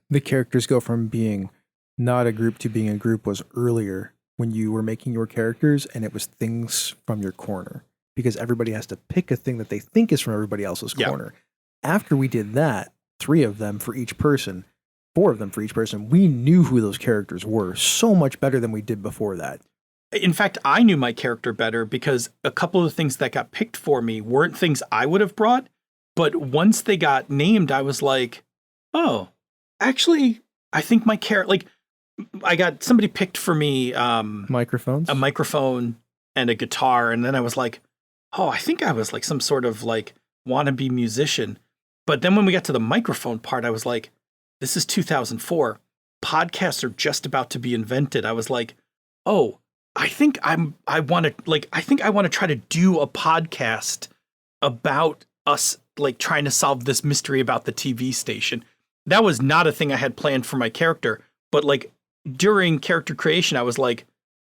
the characters go from being not a group to being a group was earlier when you were making your characters and it was things from your corner. Because everybody has to pick a thing that they think is from everybody else's corner. After we did that, 3 of them for each person, 4 of them for each person, we knew who those characters were so much better than we did before that. In fact, I knew my character better because a couple of the things that got picked for me weren't things I would have brought. But once they got named, I was like, oh, actually, I think my character, like, I got somebody picked for me Microphones? a microphone and a guitar. And then I was like, I think I was like some sort of like wannabe musician. But then when we got to the microphone part, I was like, this is 2004. Podcasts are just about to be invented. I was like, oh, I think I want to try to do a podcast about us like trying to solve this mystery about the TV station. That was not a thing I had planned for my character, but like during character creation, I was like,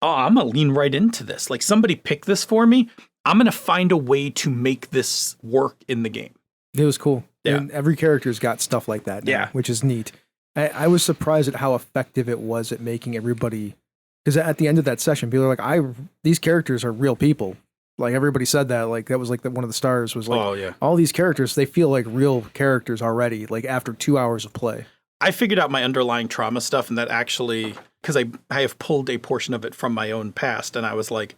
oh, I'm going to lean right into this. Like somebody pick this for me. I'm going to find a way to make this work in the game. It was cool. Yeah. And every character's got stuff like that now, Yeah. which is neat. I was surprised at how effective it was at making everybody, because at the end of that session, people are like, these characters are real people. Like everybody said that, like that was like one of the stars was like, Oh, yeah. all these characters, they feel like real characters already, like after 2 hours of play. I figured out my underlying trauma stuff, and that actually, because I have pulled a portion of it from my own past, and I was like,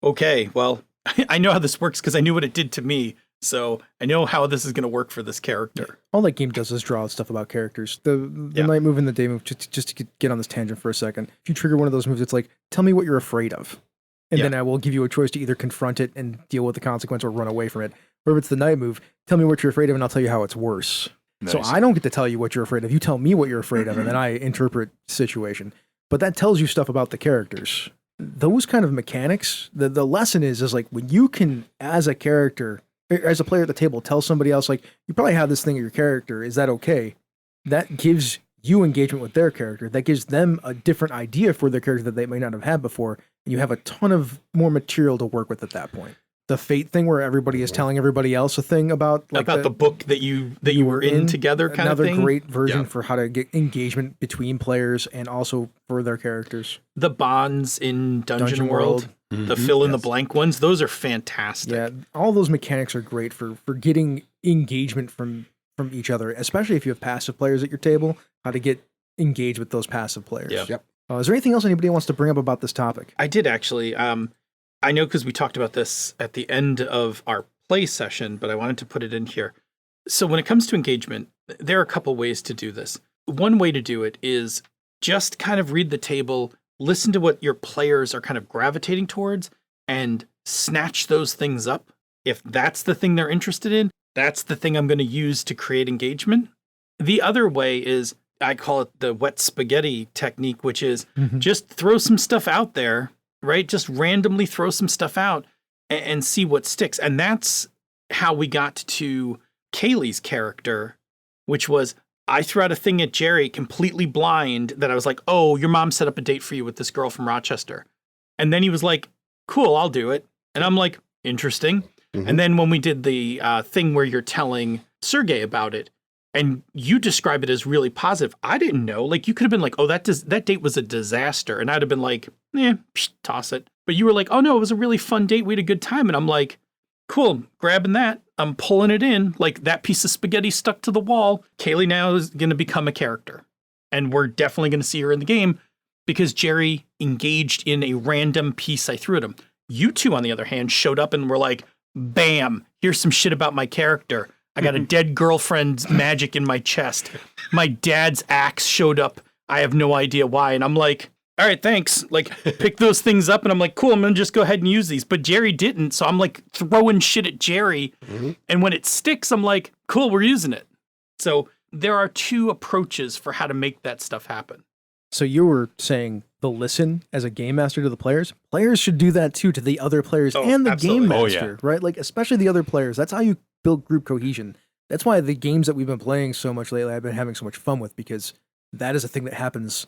okay, well, I know how this works because I knew what it did to me, so I know how this is going to work for this character. All that game does is draw out stuff about characters. The night move and the day move, just to get on this tangent for a second. If you trigger one of those moves, it's like, tell me what you're afraid of. And then I will give you a choice to either confront it and deal with the consequence or run away from it. Or if it's the night move, tell me what you're afraid of and I'll tell you how it's worse. Nice. So I don't get to tell you what you're afraid of. You tell me what you're afraid of and then I interpret the situation. But that tells you stuff about the characters. Those kind of mechanics, the lesson is like when you can, as a character, as a player at the table, tell somebody else, like, you probably have this thing in your character. Is that okay? That gives you engagement with their character. That gives them a different idea for their character that they may not have had before. And you have a ton of more material to work with at that point. The fate thing where everybody is telling everybody else a thing about like the book that you were in together kind of thing. Another great version for how to get engagement between players and also for their characters. The bonds in Dungeon World. The fill in the blank ones, those are fantastic. Yeah, all those mechanics are great for getting engagement from each other, especially if you have passive players at your table, how to get engaged with those passive players. Yep. Is there anything else anybody wants to bring up about this topic? I did actually. I know because we talked about this at the end of our play session, but I wanted to put it in here. So when it comes to engagement, there are a couple ways to do this. One way to do it is just kind of read the table, listen to what your players are kind of gravitating towards, and snatch those things up. If that's the thing they're interested in, that's the thing I'm going to use to create engagement. The other way is, I call it the wet spaghetti technique, which is just throw some stuff out there, right? Just randomly throw some stuff out and see what sticks. And that's how we got to Kaylee's character, which was, I threw out a thing at Jerry completely blind that I was like, oh, your mom set up a date for you with this girl from Rochester. And then he was like, cool, I'll do it. And I'm like, interesting. And then when we did the thing where you're telling Sergey about it, and you describe it as really positive, I didn't know. Like, you could have been like, oh, that date was a disaster. And I'd have been like, toss it. But you were like, oh, no, it was a really fun date. We had a good time. And I'm like, cool, grabbing that. I'm pulling it in. Like, that piece of spaghetti stuck to the wall. Kaylee now is going to become a character. And we're definitely going to see her in the game because Jerry engaged in a random piece I threw at him. You two, on the other hand, showed up and were like, bam, here's some shit about my character. I got a dead girlfriend's magic in my chest. My dad's axe showed up. I have no idea why. And I'm like, all right, thanks. Like, pick those things up. And I'm like, cool, I'm going to just go ahead and use these. But Jerry didn't. So I'm like throwing shit at Jerry. And when it sticks, I'm like, cool, we're using it. So there are two approaches for how to make that stuff happen. So you were saying the listen as a game master to the players? Players should do that too to the other players and the absolutely. game master, right? Like, especially the other players. That's how you build group cohesion. That's why the games that we've been playing so much lately, I've been having so much fun with, because that is a thing that happens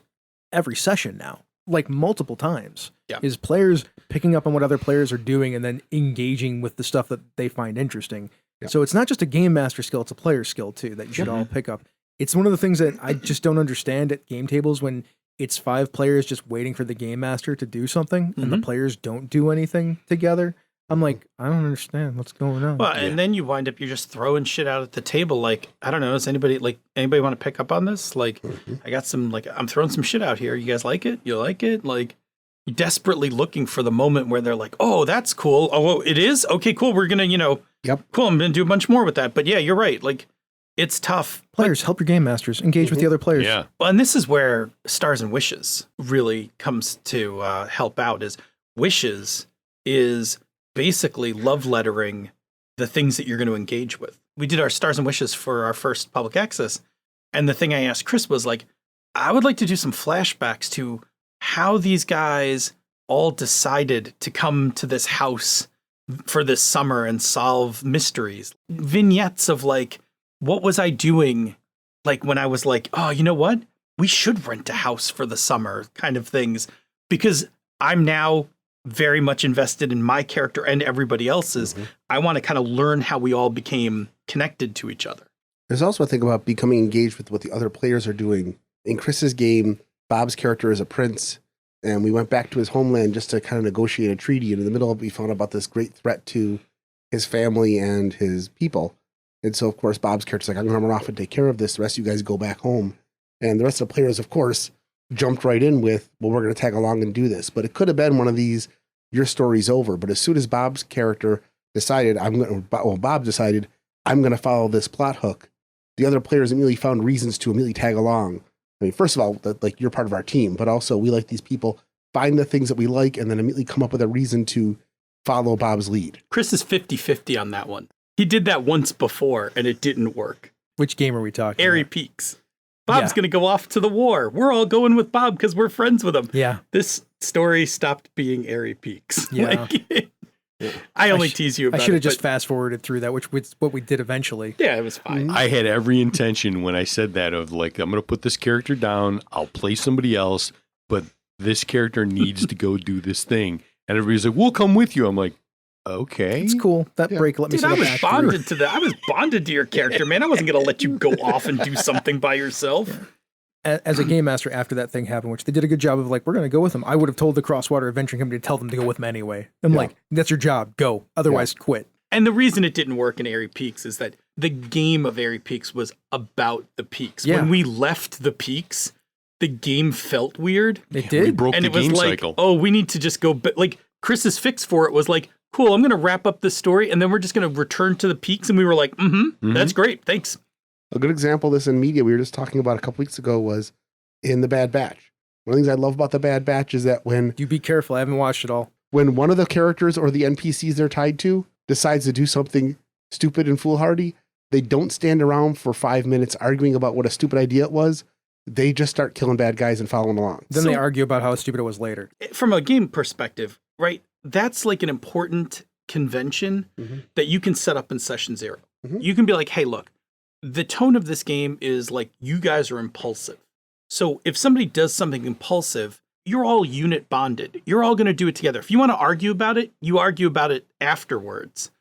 every session now, like multiple times. Yeah. Is players picking up on what other players are doing and then engaging with the stuff that they find interesting. Yeah. So it's not just a game master skill, it's a player skill too that you should all pick up. It's one of the things that I just don't understand at game tables when it's 5 players just waiting for the game master to do something and the players don't do anything together. I'm like, I don't understand what's going on. Well, and then you wind up, you're just throwing shit out at the table. Like, I don't know, does anybody want to pick up on this? Like, I got some, like, I'm throwing some shit out here. You guys like it? You like it? Like, you're desperately looking for the moment where they're like, oh, that's cool. Oh, it is? Okay, cool. We're going to, cool. I'm going to do a bunch more with that. But yeah, you're right. Like, it's tough. Players, help your game masters. Engage with the other players. Yeah. Well, and this is where Stars and Wishes really comes to help out. Is Wishes is basically love lettering the things that you're going to engage with. We did our Stars and Wishes for our first public access. And the thing I asked Chris was like, I would like to do some flashbacks to how these guys all decided to come to this house for this summer and solve mysteries. Vignettes of like, what was I doing? Like when I was like, oh, you know what? We should rent a house for the summer kind of things, because I'm now very much invested in my character and everybody else's. I want to kind of learn how we all became connected to each other. There's also a thing about becoming engaged with what the other players are doing. In Chris's game, Bob's character is a prince, and we went back to his homeland just to kind of negotiate a treaty. And in the middle of it, we found out about this great threat to his family and his people. And so, of course, Bob's character's like, I'm going to run off and take care of this. The rest of you guys go back home. And the rest of the players, of course, jumped right in with, well, we're going to tag along and do this. But it could have been one of these, your story's over. But as soon as Bob's character decided, Bob decided, I'm going to follow this plot hook, the other players immediately found reasons to immediately tag along. I mean, first of all, like, you're part of our team, but also we like these people, find the things that we like, and then immediately come up with a reason to follow Bob's lead. Chris is 50-50 on that one. He did that once before, and it didn't work. Which game are we talking Airy about? Peaks. Bob's going to go off to the war. We're all going with Bob because we're friends with him. Yeah. This story stopped being Airy Peaks. Yeah. I only tease you about it. I should have just fast forwarded through that, which was what we did eventually. Yeah, it was fine. I had every intention when I said that of like, I'm going to put this character down. I'll play somebody else, but this character needs to go do this thing. And everybody's like, we'll come with you. I'm like, okay. It's cool. That break let me Dude, sit I was back bonded to that. I was bonded to your character, man. I wasn't going to let you go off and do something by yourself. Yeah. As a game master, after that thing happened, which they did a good job of, like, we're going to go with them. I would have told the Crosswater Adventure Company to tell them to go with them anyway. I'm like, that's your job. Go. Otherwise, quit. And the reason it didn't work in Airy Peaks is that the game of Airy Peaks was about the peaks. Yeah. When we left the peaks, the game felt weird. It We did. broke And the it was game like, cycle. oh, we need to just go. But like Chris's fix for it was like, cool, I'm going to wrap up this story and then we're just going to return to the peaks. And we were like, that's great. Thanks. A good example of this in media we were just talking about a couple weeks ago was in The Bad Batch. One of the things I love about The Bad Batch is that when You be careful. I haven't watched it all. one of the characters or the NPCs they're tied to decides to do something stupid and foolhardy, they don't stand around for 5 minutes arguing about what a stupid idea it was. They just start killing bad guys and following along. Then So- they argue about how stupid it was later. From a game perspective, right? That's like an important convention that you can set up in session 0. You can be like, hey, look, the tone of this game is like you guys are impulsive. So if somebody does something impulsive, you're all unit bonded. You're all going to do it together. If you want to argue about it, you argue about it afterwards.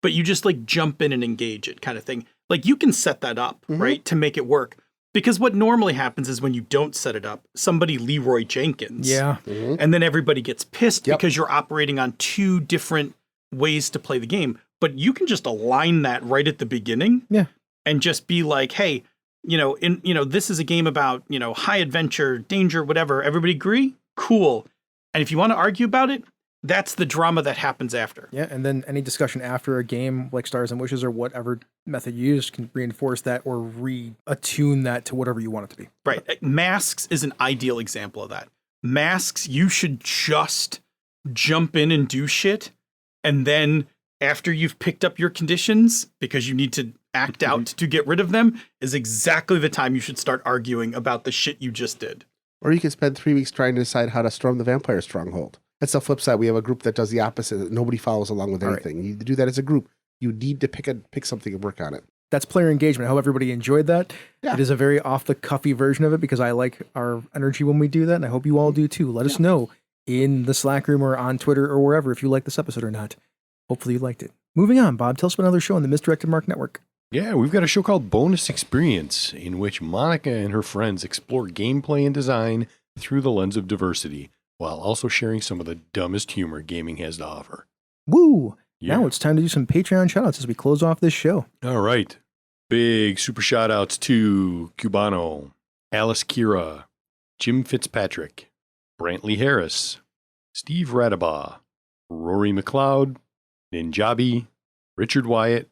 But you just like jump in and engage it kind of thing. Like you can set that up, right, to make it work. Because what normally happens is when you don't set it up, somebody Leroy Jenkins. Yeah. And then everybody gets pissed Yep. because you're operating on 2 different ways to play the game. But you can just align that right at the beginning. Yeah. And just be like, hey, this is a game about, high adventure, danger, whatever. Everybody agree? Cool. And if you want to argue about it, that's the drama that happens after. Yeah, and then any discussion after a game like Stars and Wishes or whatever method you used can reinforce that or re-attune that to whatever you want it to be. Right. Masks is an ideal example of that. Masks, you should just jump in and do shit. And then after you've picked up your conditions, because you need to act out to get rid of them, is exactly the time you should start arguing about the shit you just did. Or you could spend 3 weeks trying to decide how to storm the vampire stronghold. That's the flip side. We have a group that does the opposite. That nobody follows along with anything. You do that as a group. You need to pick something and work on it. That's player engagement. I hope everybody enjoyed that. Yeah. It is a very off-the-cuffy version of it because I like our energy when we do that, and I hope you all do too. Let us know in the Slack room or on Twitter or wherever if you like this episode or not. Hopefully you liked it. Moving on, Bob, tell us about another show on the Misdirected Mark Network. Yeah, we've got a show called Bonus Experience, in which Monica and her friends explore gameplay and design through the lens of diversity, while also sharing some of the dumbest humor gaming has to offer. Woo! Yeah. Now it's time to do some Patreon shoutouts as we close off this show. All right. Big super shout outs to Cubano, Alice Kira, Jim Fitzpatrick, Brantley Harris, Steve Radabaugh, Rory McLeod, Ninjabi, Richard Wyatt,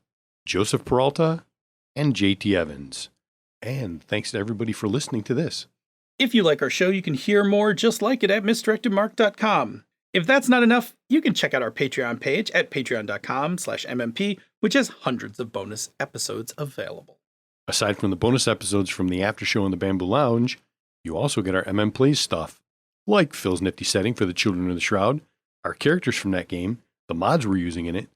Joseph Peralta, and JT Evans. And thanks to everybody for listening to this. If you like our show, you can hear more just like it at misdirectedmark.com. If that's not enough, you can check out our Patreon page at patreon.com/MMP, which has hundreds of bonus episodes available. Aside from the bonus episodes from the after show in the Bamboo Lounge, you also get our MM Plays stuff, like Phil's nifty setting for the Children of the Shroud, our characters from that game, the mods we're using in it,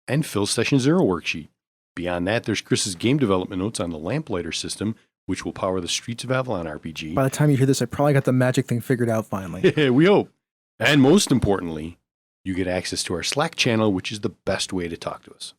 and Phil's Session Zero worksheet. Beyond that, there's Chris's game development notes on the Lamplighter system, which will power the Streets of Avalon RPG. By the time you hear this, I probably got the magic thing figured out finally. We hope. And most importantly, you get access to our Slack channel, which is the best way to talk to us.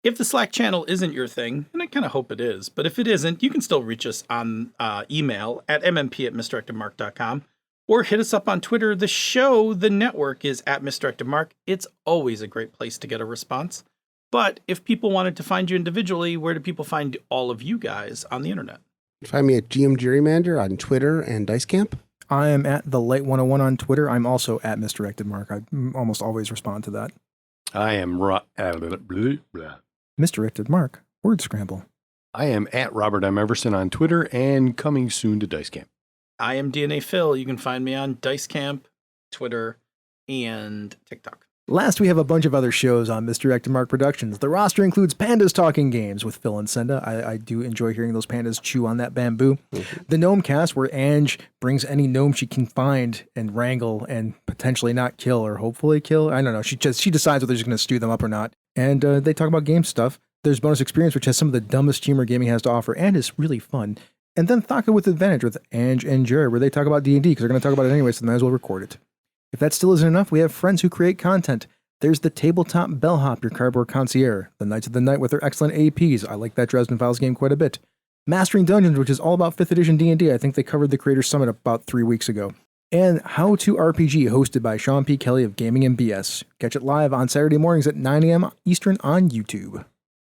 If the Slack channel isn't your thing, and I kind of hope it is, but if it isn't, you can still reach us on email at mmp@misdirectedmark.com or hit us up on Twitter. The show, the network, is at misdirectedmark. It's always a great place to get a response. But if people wanted to find you individually, where do people find all of you guys on the internet? Find me at GM Gerrymander on Twitter and Dice Camp. I am at the Light 101 on Twitter. I'm also at Misdirected Mark. I almost always respond to that. I am Misdirected Mark. Word scramble. I am at Robert M. Everson on Twitter and coming soon to Dice Camp. I am DNA Phil. You can find me on Dice Camp, Twitter, and TikTok. Last, we have a bunch of other shows on Misdirected Mark Productions. The roster includes Pandas Talking Games with Phil and Senda. I do enjoy hearing those pandas chew on that bamboo. Mm-hmm. The Gnome Cast, where Ange brings any gnome she can find and wrangle and potentially not kill or hopefully kill. I don't know. She decides whether she's going to stew them up or not. And they talk about game stuff. There's Bonus Experience, which has some of the dumbest humor gaming has to offer and is really fun. And then Thaka with Advantage with Ange and Jerry, where they talk about D&D because they're going to talk about it anyway, so they might as well record it. If that still isn't enough, we have friends who create content. There's the Tabletop Bellhop, your cardboard concierge. The Knights of the Night with their excellent APs. I like that Dresden Files game quite a bit. Mastering Dungeons, which is all about 5th edition D&D. I think they covered the Creators Summit about 3 weeks ago. And How to RPG, hosted by Sean P. Kelly of Gaming and BS. Catch it live on Saturday mornings at 9 a.m. Eastern on YouTube.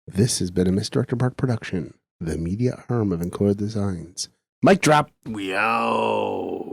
This has been a Misdirected Mark production, the media arm of Encore Designs. Mic drop. We out.